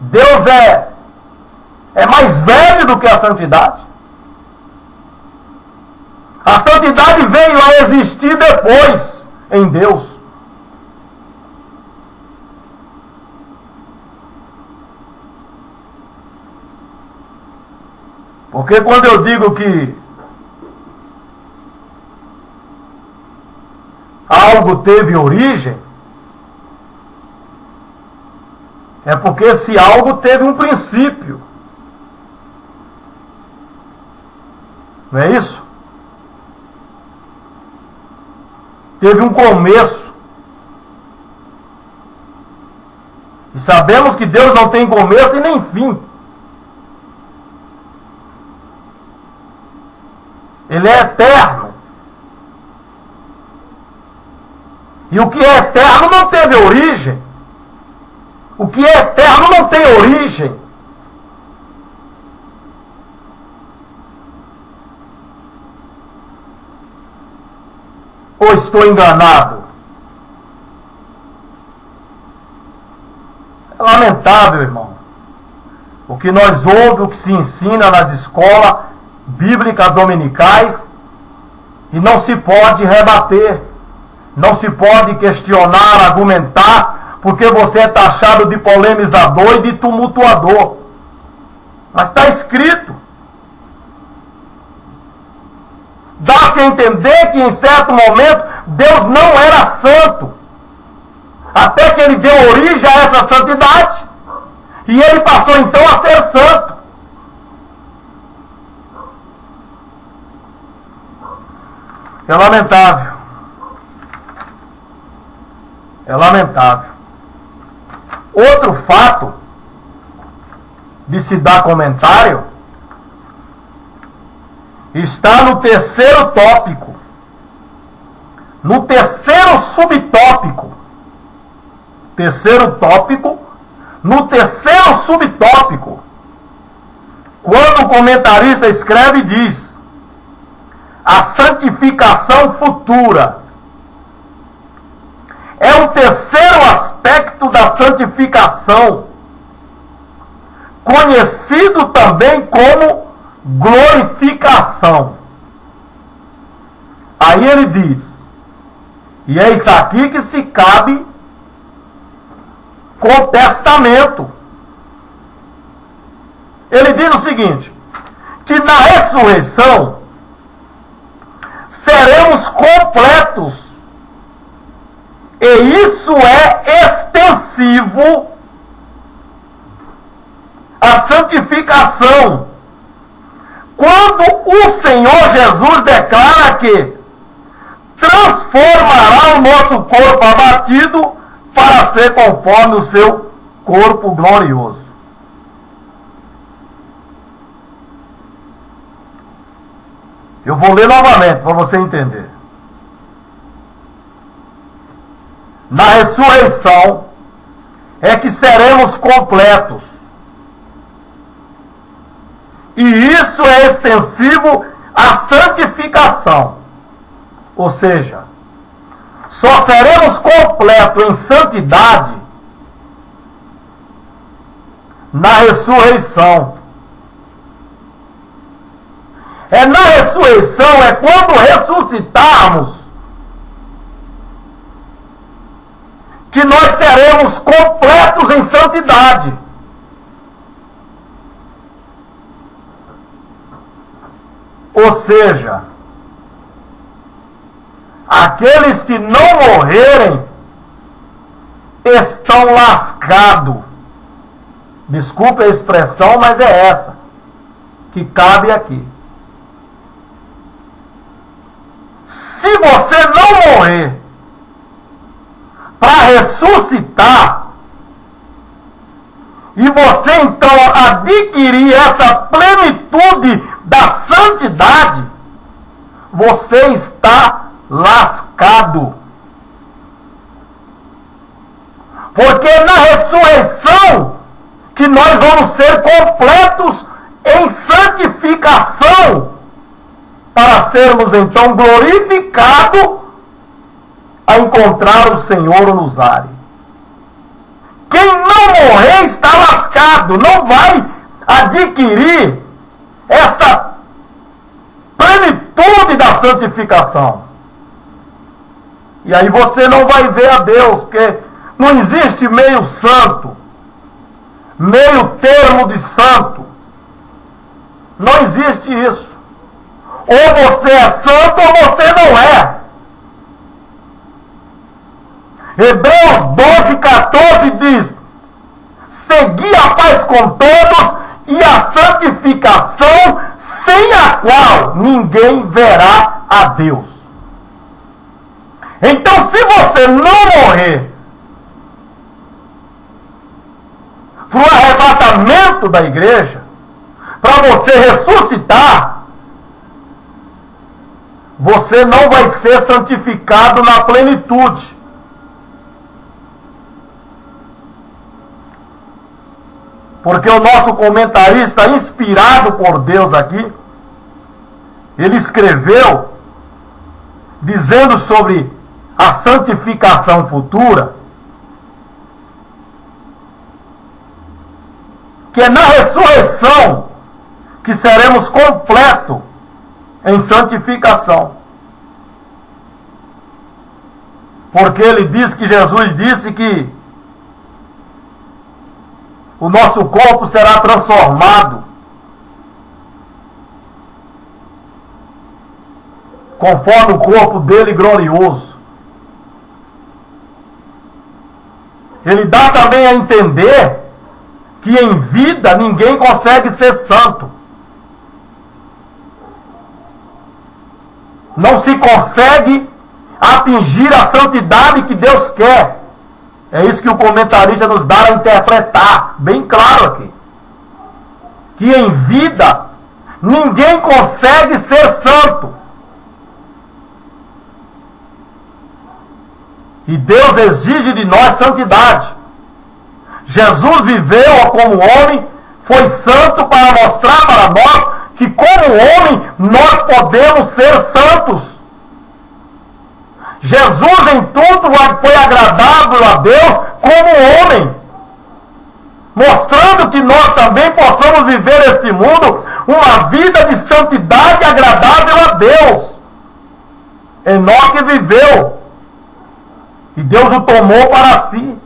A: Deus é mais velho do que a santidade. A santidade veio a existir depois em Deus. Porque quando eu digo que algo teve origem, é porque esse algo teve um princípio. Não é isso? Teve um começo. E sabemos que Deus não tem começo e nem fim. Ele é eterno. E o que é eterno não teve origem. O que é eterno não tem origem. Ou estou enganado? É lamentável, irmão. O que nós ouvimos, o que se ensina nas escolas bíblicas dominicais, e não se pode rebater, não se pode questionar, argumentar, porque você é taxado de polemizador e de tumultuador. Mas está escrito. Dá-se a entender que em certo momento Deus não era santo, até que ele deu origem a essa santidade, e ele passou então a ser santo. É lamentável. É lamentável. Outro fato de se dar comentário está no terceiro tópico, no terceiro subtópico. Terceiro tópico, no terceiro subtópico, quando o comentarista escreve e diz: a santificação futura. É o terceiro aspecto da santificação, conhecido também como glorificação. Aí ele diz, e é isso aqui que se cabe contestamento. Ele diz o seguinte, que na ressurreição seremos completos, e isso é extensivo à santificação. Quando o Senhor Jesus declara que transformará o nosso corpo abatido para ser conforme o seu corpo glorioso. Eu vou ler novamente para você entender. Na ressurreição é que seremos completos. E isso é extensivo à santificação. Ou seja, só seremos completos em santidade na ressurreição. É na ressurreição, é quando ressuscitarmos, que nós seremos completos em santidade. Ou seja, aqueles que não morrerem estão lascados. Desculpe a expressão, mas é essa que cabe aqui. Se você não morrer para ressuscitar, e você então adquirir essa plenitude da santidade, você está lascado. Porque é na ressurreição que nós vamos ser completos em santificação, para sermos então glorificados a encontrar o Senhor nos ares. Quem não morrer está lascado, não vai adquirir essa plenitude da santificação. E aí você não vai ver a Deus, porque não existe meio santo, meio termo de santo. Não existe isso. Ou você é santo ou você não é. Hebreus 12:14 diz: segui a paz com todos e a santificação, sem a qual ninguém verá a Deus. Então, se você não morrer para o arrebatamento da igreja, para você ressuscitar, você não vai ser santificado na plenitude. Porque o nosso comentarista, inspirado por Deus aqui, ele escreveu dizendo sobre a santificação futura, que é na ressurreição que seremos completos em santificação. Porque ele diz que Jesus disse que o nosso corpo será transformado conforme o corpo dele glorioso. Ele dá também a entender que em vida ninguém consegue ser santo. Não se consegue atingir a santidade que Deus quer. É isso que o comentarista nos dá a interpretar, bem claro aqui. Que em vida ninguém consegue ser santo. E Deus exige de nós santidade. Jesus viveu como homem, foi santo para mostrar para nós que como homem nós podemos ser santos. Jesus em tudo foi agradável a Deus como homem, mostrando que nós também possamos viver neste mundo uma vida de santidade agradável a Deus. Enoque viveu e Deus o tomou para si.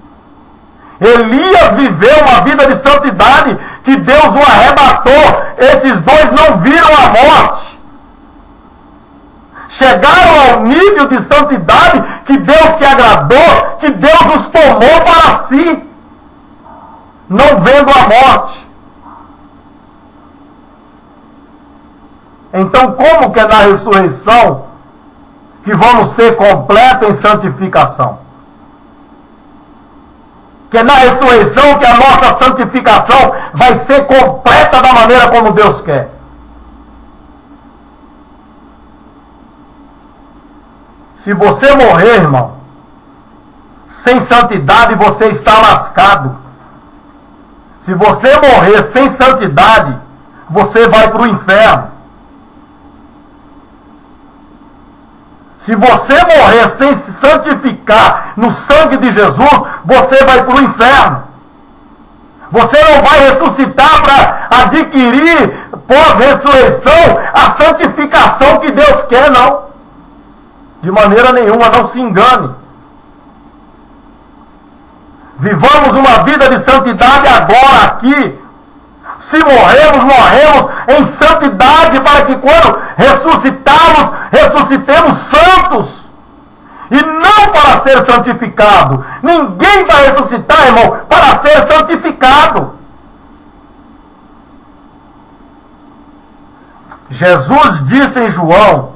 A: Elias viveu uma vida de santidade que Deus o arrebatou. Esses dois não viram a morte. Chegaram ao nível de santidade que Deus se agradou, que Deus os tomou para si, não vendo a morte. Então, como que é na ressurreição que vamos ser completos em santificação? Que é na ressurreição que a nossa santificação vai ser completa da maneira como Deus quer. Se você morrer, irmão, sem santidade, você está lascado. Se você morrer sem santidade, você vai para o inferno. Se você morrer sem se santificar no sangue de Jesus, você vai para o inferno. Você não vai ressuscitar para adquirir, pós-ressurreição, a santificação que Deus quer, não. De maneira nenhuma, não se engane. Vivamos uma vida de santidade agora, aqui. Se morremos, morremos em santidade, para que quando ressuscitarmos, ressuscitemos santos. E não para ser santificado. Ninguém vai ressuscitar, irmão, para ser santificado. Jesus disse em João,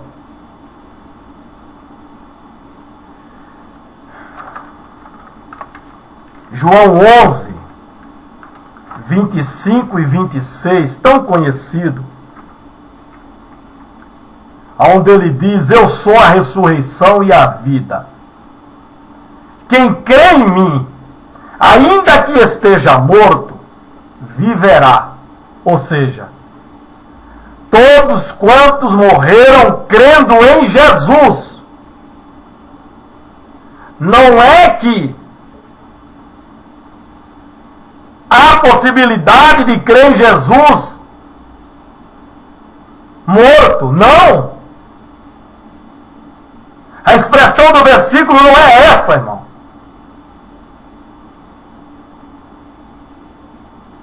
A: João 11, 25 e 26, tão conhecido, onde ele diz: eu sou a ressurreição e a vida. Quem crê em mim, ainda que esteja morto, viverá. Ou seja, todos quantos morreram crendo em Jesus. Não é que há possibilidade de crer em Jesus morto. Não. A expressão do versículo não é essa, irmão.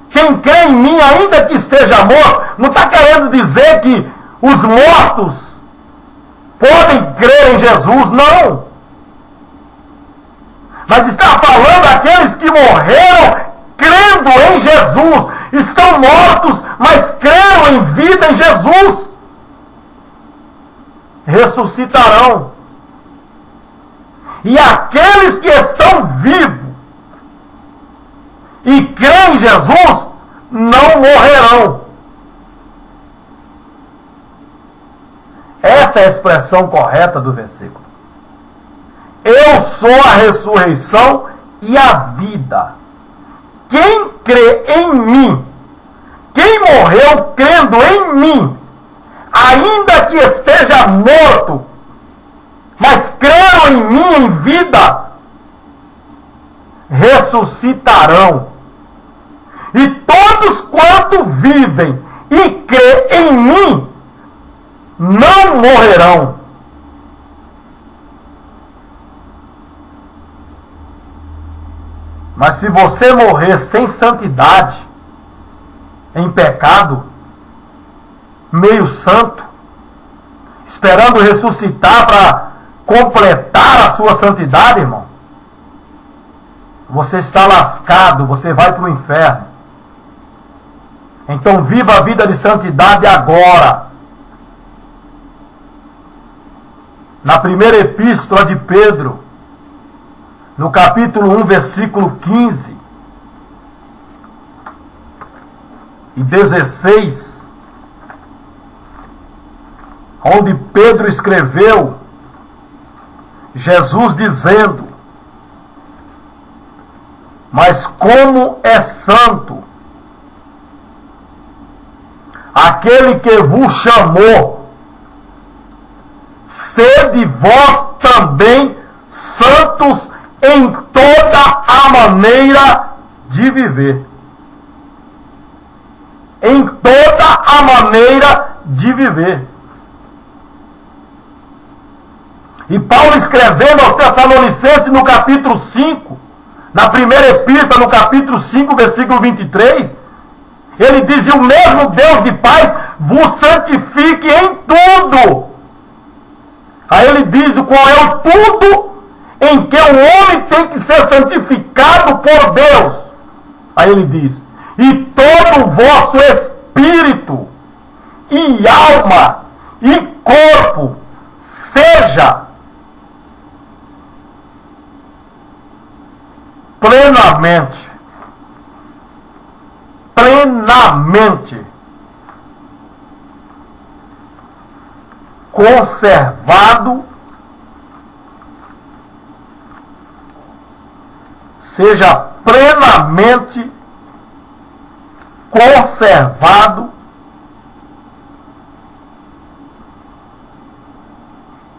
A: Quem crê em mim, ainda que esteja morto, não está querendo dizer que os mortos podem crer em Jesus, não. Mas está falando daqueles que morreram crendo em Jesus. Estão mortos, mas creram em vida em Jesus. Ressuscitarão. E aqueles que estão vivos e creem em Jesus não morrerão. Essa é a expressão correta do versículo. Eu sou a ressurreição e a vida. Quem crê em mim, quem morreu crendo em mim, ainda que esteja morto, mas creram em mim em vida, ressuscitarão. E todos quanto vivem e crê em mim, não morrerão. Mas se você morrer sem santidade, em pecado, meio santo, esperando ressuscitar para completar a sua santidade, irmão, você está lascado, você vai para o inferno. Então viva a vida de santidade agora. Na primeira epístola de Pedro, no capítulo 1, versículo 15 e 16, onde Pedro escreveu, Jesus dizendo: mas como é santo aquele que vos chamou, sede vós também santos em toda a maneira de viver. Em toda a maneira de viver. E Paulo, escrevendo aos Tessalonicenses no capítulo 5, na primeira epístola, no capítulo 5, versículo 23, ele diz: o mesmo Deus de paz vos santifique em tudo. Aí ele diz qual é o tudo em que o homem tem que ser santificado por Deus. Aí ele diz: e todo o vosso espírito, e alma, e corpo, seja plenamente conservado, seja plenamente conservado,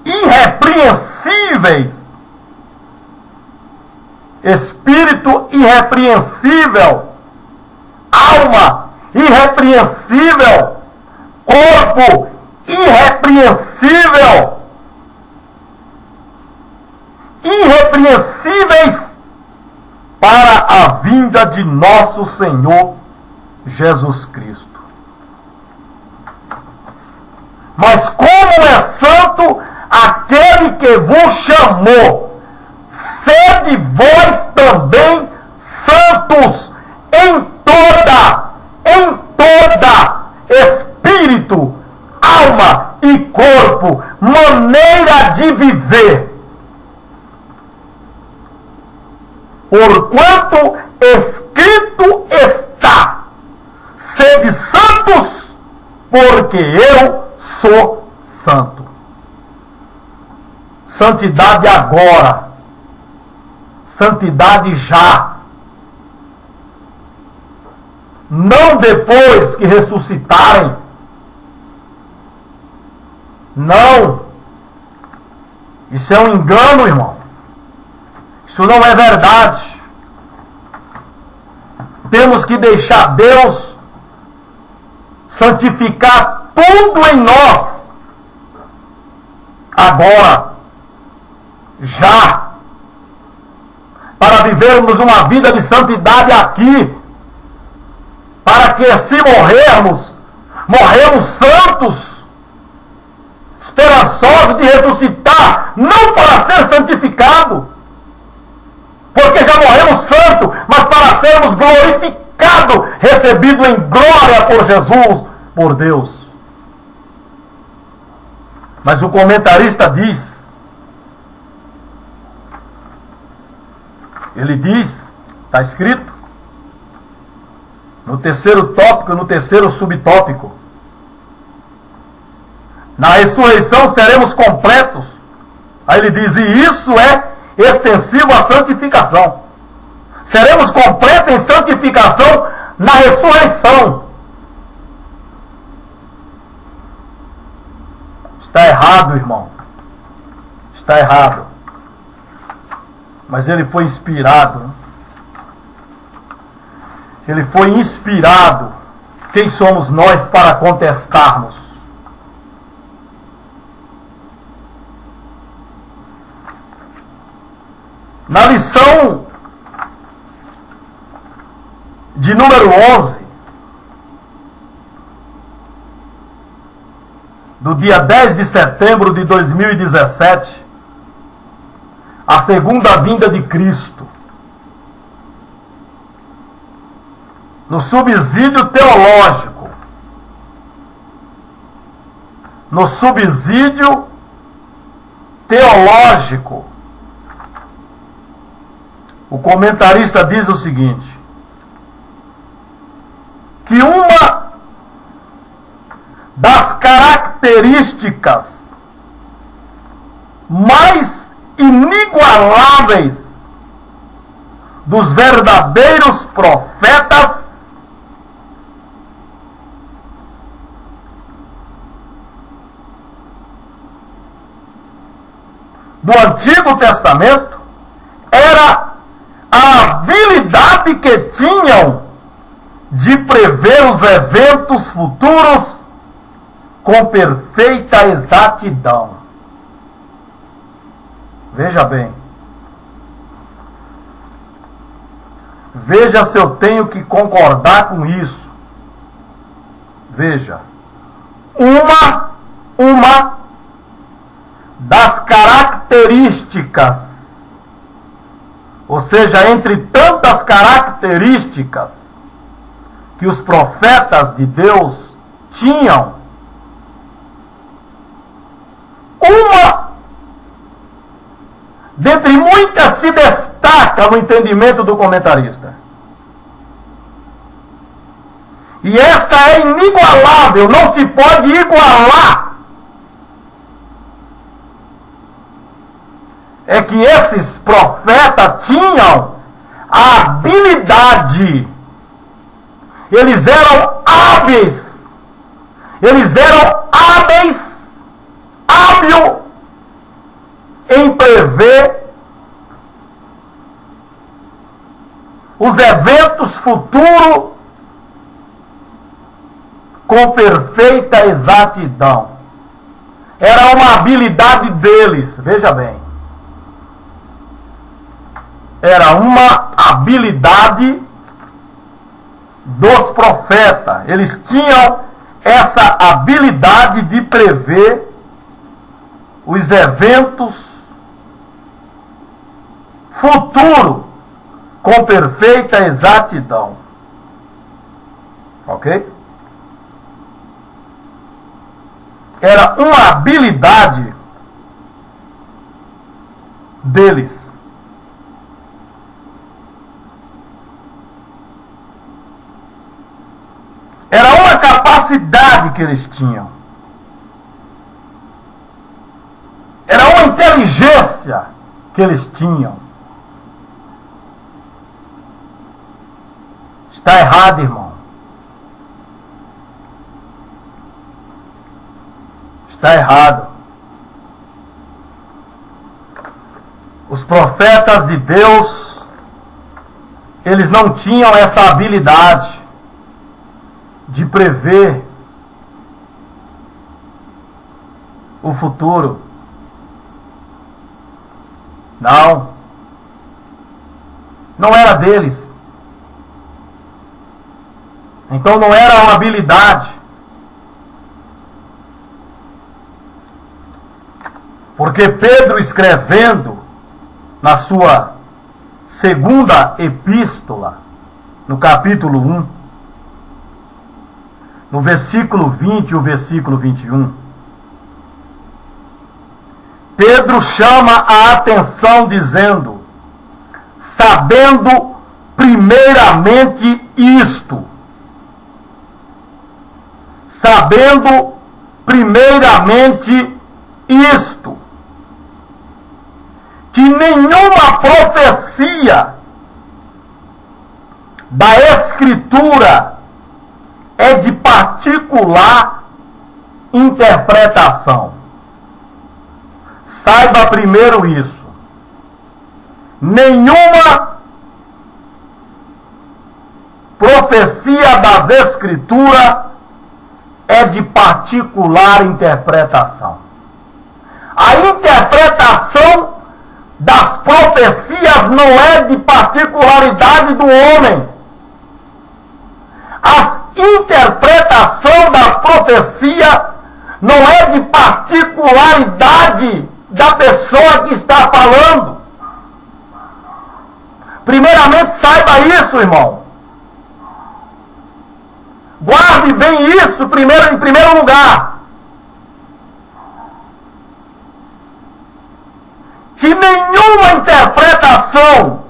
A: irrepreensíveis, espírito irrepreensível alma irrepreensível, corpo irrepreensível, irrepreensíveis para a vinda de nosso Senhor Jesus Cristo. Mas como é santo aquele que vos chamou, sede vós também santos em toda espírito, alma e corpo, maneira de viver. Porquanto escrito está: sede santos, porque eu sou santo. Santidade agora, santidade já. Não depois que ressuscitarem. Não. Isso é um engano, irmão. Isso não é verdade. Temos que deixar Deus santificar tudo em nós. Agora. Já. Para vivermos uma vida de santidade aqui. Para que se morrermos santos, esperançosos de ressuscitar, não para ser santificado, porque já morremos santos, mas para sermos glorificados, recebidos em glória por Jesus, por Deus. Mas o comentarista diz, ele diz, está escrito, no terceiro tópico e no terceiro subtópico: na ressurreição seremos completos. Aí ele diz, e isso é extensivo à santificação. Seremos completos em santificação na ressurreição. Está errado, irmão. Está errado. Mas ele foi inspirado, né? Ele foi inspirado. Quem somos nós para contestarmos? Na lição de número 11, do dia 10 de setembro de 2017, a segunda vinda de Cristo, no subsídio teológico, o comentarista diz o seguinte: que uma das características mais inigualáveis dos verdadeiros profetas do Antigo Testamento era a habilidade que tinham de prever os eventos futuros com perfeita exatidão. Veja bem. Veja se eu tenho que concordar com isso. Veja. Uma das características, ou seja, entre tantas características que os profetas de Deus tinham, uma dentre muitas se destaca no entendimento do comentarista. E esta é inigualável, não se pode igualar. É que esses profetas tinham a habilidade, eles eram hábeis, hábil em prever os eventos futuros com perfeita exatidão. Era uma habilidade deles, veja bem. Era uma habilidade dos profetas. Eles tinham essa habilidade de prever os eventos futuros com perfeita exatidão. Ok? Era uma habilidade deles. Era uma capacidade que eles tinham. Era uma inteligência que eles tinham. Está errado, irmão. Está errado. Os profetas de Deus, eles não tinham essa habilidade de prever o futuro. Não. Não era deles. Então não era uma habilidade. Porque Pedro, escrevendo na sua segunda epístola, no capítulo 1, no versículo 20 e o versículo 21, Pedro chama a atenção dizendo: sabendo primeiramente isto. Sabendo primeiramente isto, que nenhuma profecia da Escritura é de particular interpretação. Saiba primeiro isso. Nenhuma profecia das Escrituras é de particular interpretação. A interpretação das profecias não é de particularidade do homem. A interpretação das profecias não é de particularidade da pessoa que está falando. Primeiramente, saiba isso, irmão. Guarde bem isso em primeiro lugar. Que nenhuma interpretação,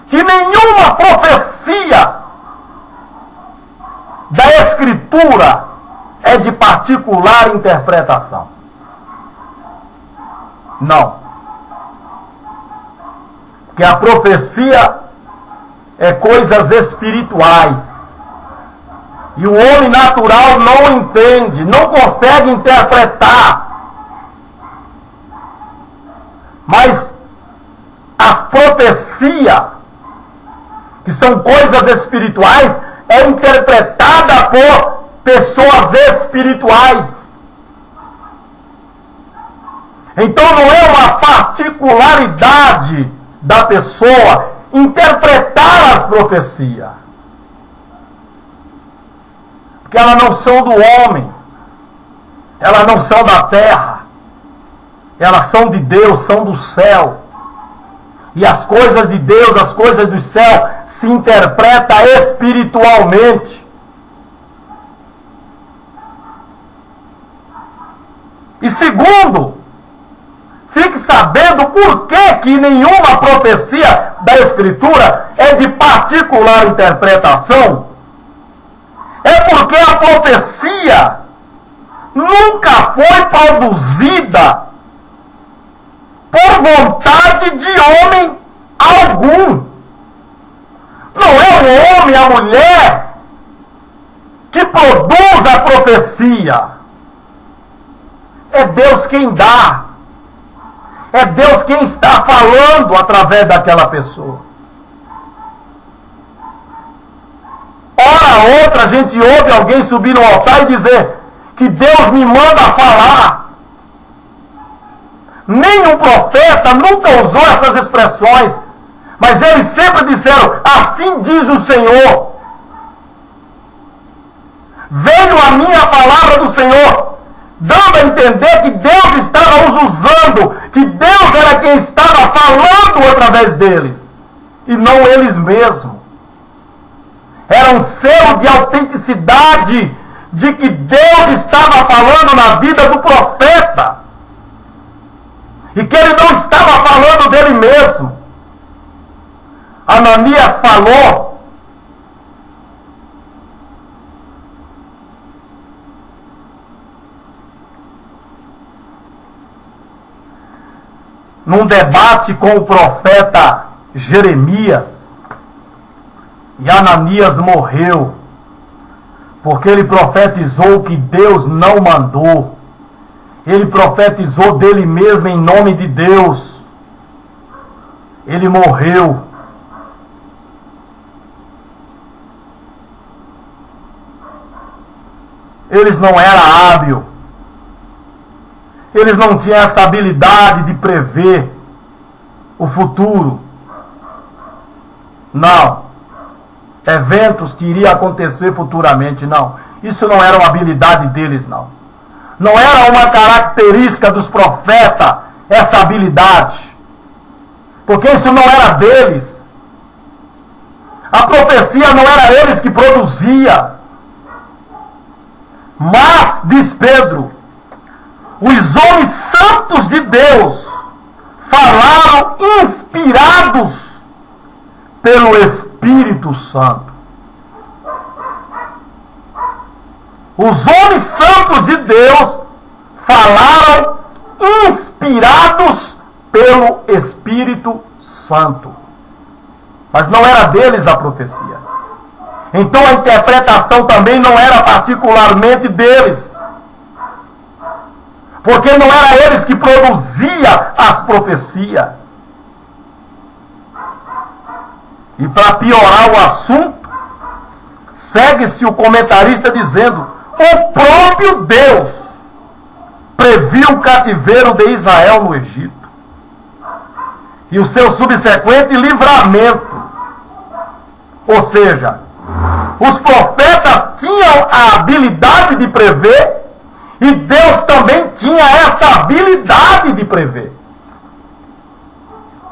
A: que nenhuma profecia da Escritura é de particular interpretação. Não. Que a profecia é coisas espirituais. E o homem natural não entende, não consegue interpretar. Mas as profecias, que são coisas espirituais, é interpretada por pessoas espirituais. Então não é uma particularidade da pessoa interpretar as profecias, porque elas não são do homem, elas não são da terra, elas são de Deus, são do céu. E as coisas de Deus, as coisas do céu, se interpretam espiritualmente. E segundo, fique sabendo por que nenhuma profecia da Escritura é de particular interpretação. É porque a profecia nunca foi produzida por vontade de homem algum. Não é o homem, a mulher, que produz a profecia. É Deus quem dá. É Deus quem está falando através daquela pessoa. Ora, outra a gente ouve alguém subir no altar e dizer que Deus me manda falar. Nenhum profeta nunca usou essas expressões, mas eles sempre disseram: assim diz o Senhor. Veio a mim a palavra do Senhor, dando a entender que Deus estava os usando, que Deus era quem estava falando através deles, e não eles mesmos. Era um selo de autenticidade de que Deus estava falando na vida do profeta, e que ele não estava falando dele mesmo. Ananias falou: num debate com o profeta Jeremias, e Ananias morreu, porque ele profetizou que Deus não mandou. Ele profetizou dele mesmo em nome de Deus. Ele morreu. Eles não eram hábeis. Eles não tinham essa habilidade de prever o futuro. Não. Eventos que iriam acontecer futuramente, não. Isso não era uma habilidade deles, não. Não era uma característica dos profetas, essa habilidade. Porque isso não era deles. A profecia não era eles que produzia. Mas, diz Pedro, os homens santos de Deus falaram inspirados pelo Espírito Santo. Os homens santos de Deus falaram inspirados pelo Espírito Santo. Mas não era deles a profecia. Então a interpretação também não era particularmente deles. Porque não era eles que produziam as profecias. E para piorar o assunto, segue-se o comentarista dizendo: o próprio Deus previu o cativeiro de Israel no Egito e o seu subsequente livramento. Ou seja, os profetas tinham a habilidade de prever, e Deus também tinha essa habilidade de prever.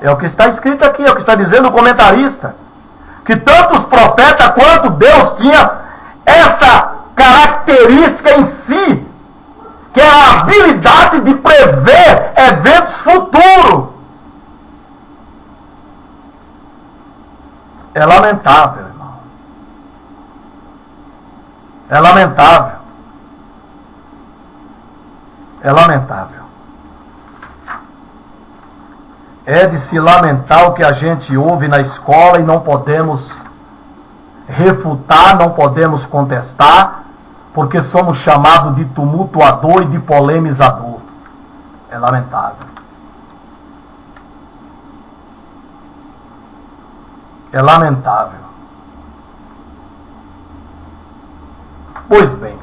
A: É o que está escrito aqui, é o que está dizendo o comentarista, que tanto os profetas quanto Deus tinha essa característica em si, que é a habilidade de prever eventos futuros. É lamentável, irmão. É lamentável. É lamentável. É de se lamentar o que a gente ouve na escola e não podemos refutar, não podemos contestar, porque somos chamados de tumultuador e de polemizador. É lamentável. É lamentável. Pois bem.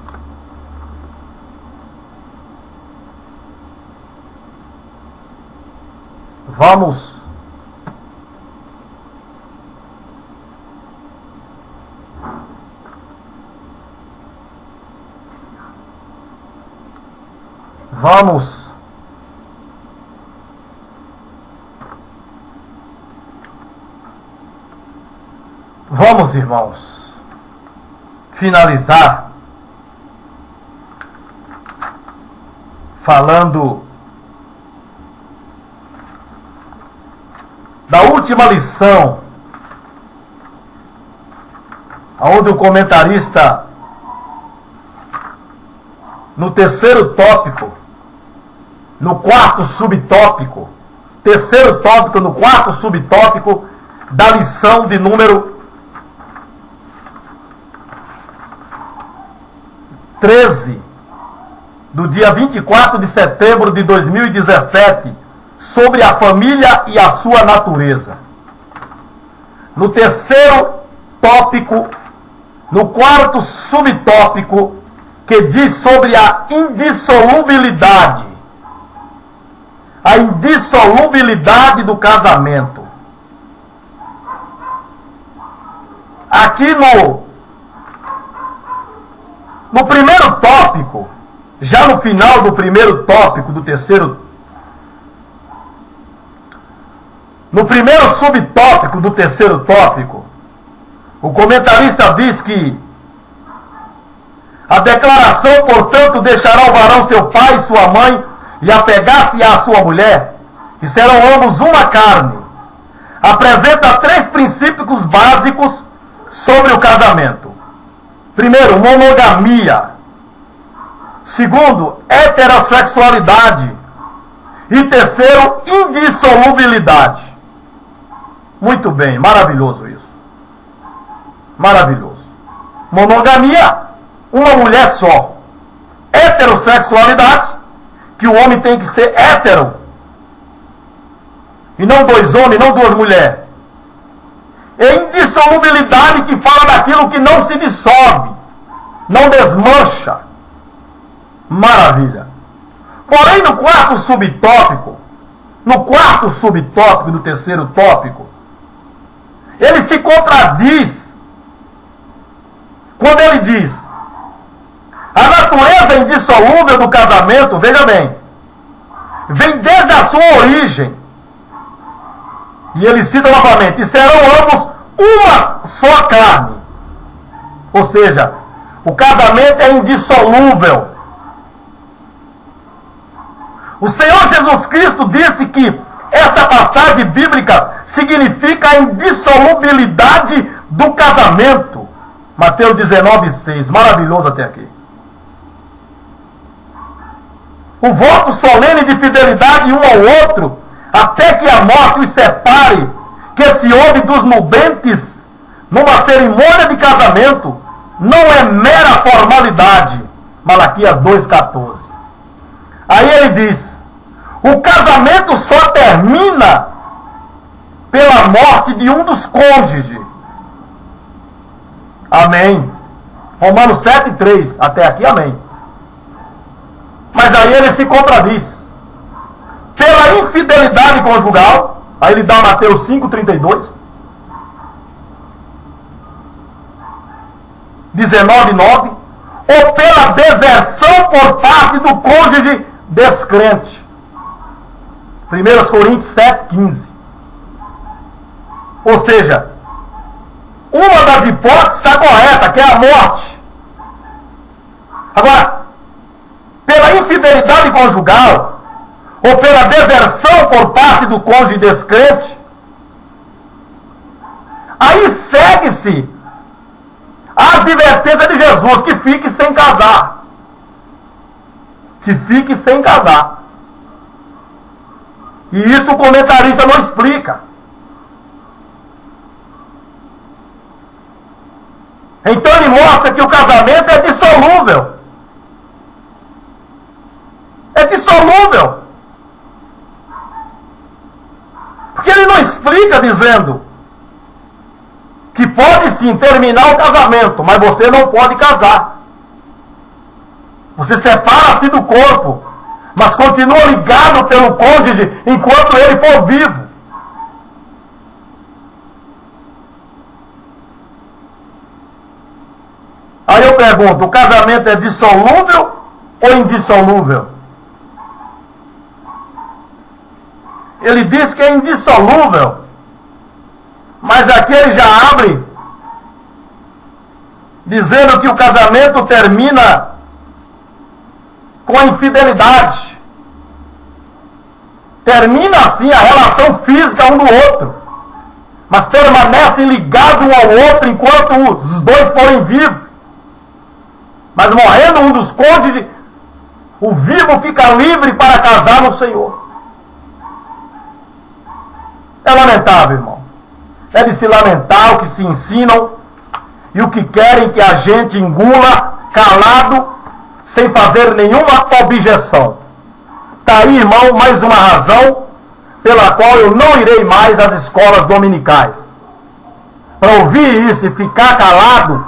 A: Vamos Vamos, irmãos, finalizar falando da última lição, onde o comentarista, no terceiro tópico, no quarto subtópico, terceiro tópico, no quarto subtópico da lição de número 13, do dia 24 de setembro de 2017, sobre a família e a sua natureza. No terceiro tópico, no quarto subtópico, que diz sobre a indissolubilidade. A indissolubilidade do casamento. Aqui no primeiro tópico, já no final do primeiro tópico, do terceiro, no primeiro subtópico do terceiro tópico, o comentarista diz que a declaração, portanto, deixará o varão seu pai e sua mãe e apegar-se à sua mulher, e serão ambos uma carne. Apresenta 3 princípios básicos sobre o casamento. Primeiro, monogamia. Segundo, heterossexualidade. E terceiro, indissolubilidade. Muito bem, maravilhoso isso. Maravilhoso. Monogamia, uma mulher só. Heterossexualidade, que o homem tem que ser hétero. E não 2 homens, não 2 mulheres. E indissolubilidade, que fala daquilo que não se dissolve, não desmancha. Maravilha. Porém, no quarto subtópico do terceiro tópico, ele se contradiz quando ele diz: a natureza indissolúvel do casamento, veja bem, vem desde a sua origem. E ele cita novamente: e serão ambos uma só carne. Ou seja, o casamento é indissolúvel. O Senhor Jesus Cristo disse que essa passagem bíblica significa a indissolubilidade do casamento. Mateus 19:6. Maravilhoso até aqui. O voto solene de fidelidade um ao outro, até que a morte os separe, que se ouve dos nubentes numa cerimônia de casamento, não é mera formalidade. Malaquias 2,14. Aí ele diz: o casamento só termina pela morte de um dos cônjuges. Amém. Romanos 7,3. Até aqui, amém. Mas aí ele se contradiz. Pela infidelidade conjugal, aí ele dá Mateus 5,32. 19,9. Ou pela deserção por parte do cônjuge descrente. 1 Coríntios 7,15. Ou seja, uma das hipóteses está correta, que é a morte. Agora, pela infidelidade conjugal, ou pela deserção por parte do cônjuge descrente, aí segue-se a advertência de Jesus, que fique sem casar. Que fique sem casar. E isso o comentarista não explica. Então ele mostra que o casamento é dissolúvel. É dissolúvel. Porque ele não explica dizendo que pode sim terminar o casamento, mas você não pode casar. Você separa-se do corpo, mas continua ligado pelo cônjuge enquanto ele for vivo. Aí eu pergunto: o casamento é dissolúvel ou indissolúvel? Ele diz que é indissolúvel, mas aqui ele já abre dizendo que o casamento termina com a infidelidade. Termina assim a relação física um do outro, mas permanecem ligados um ao outro enquanto os dois forem vivos. Mas morrendo um dos cônjuges, o vivo fica livre para casar no Senhor. É lamentável, irmão. É de se lamentar o que se ensinam e o que querem que a gente engula calado, sem fazer nenhuma objeção. Está aí, irmão, mais uma razão pela qual eu não irei mais às escolas dominicais. Para ouvir isso e ficar calado,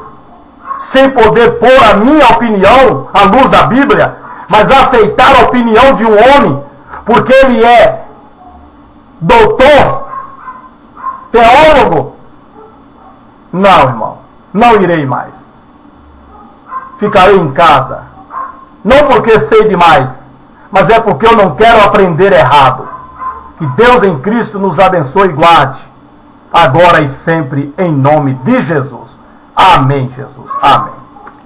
A: sem poder pôr a minha opinião à luz da Bíblia, mas aceitar a opinião de um homem, porque ele é doutor, teólogo? Não, irmão, não irei mais. Ficarei em casa, não porque sei demais, mas é porque eu não quero aprender errado. Que Deus em Cristo nos abençoe e guarde, agora e sempre, em nome de Jesus. Amém, Jesus. Amém.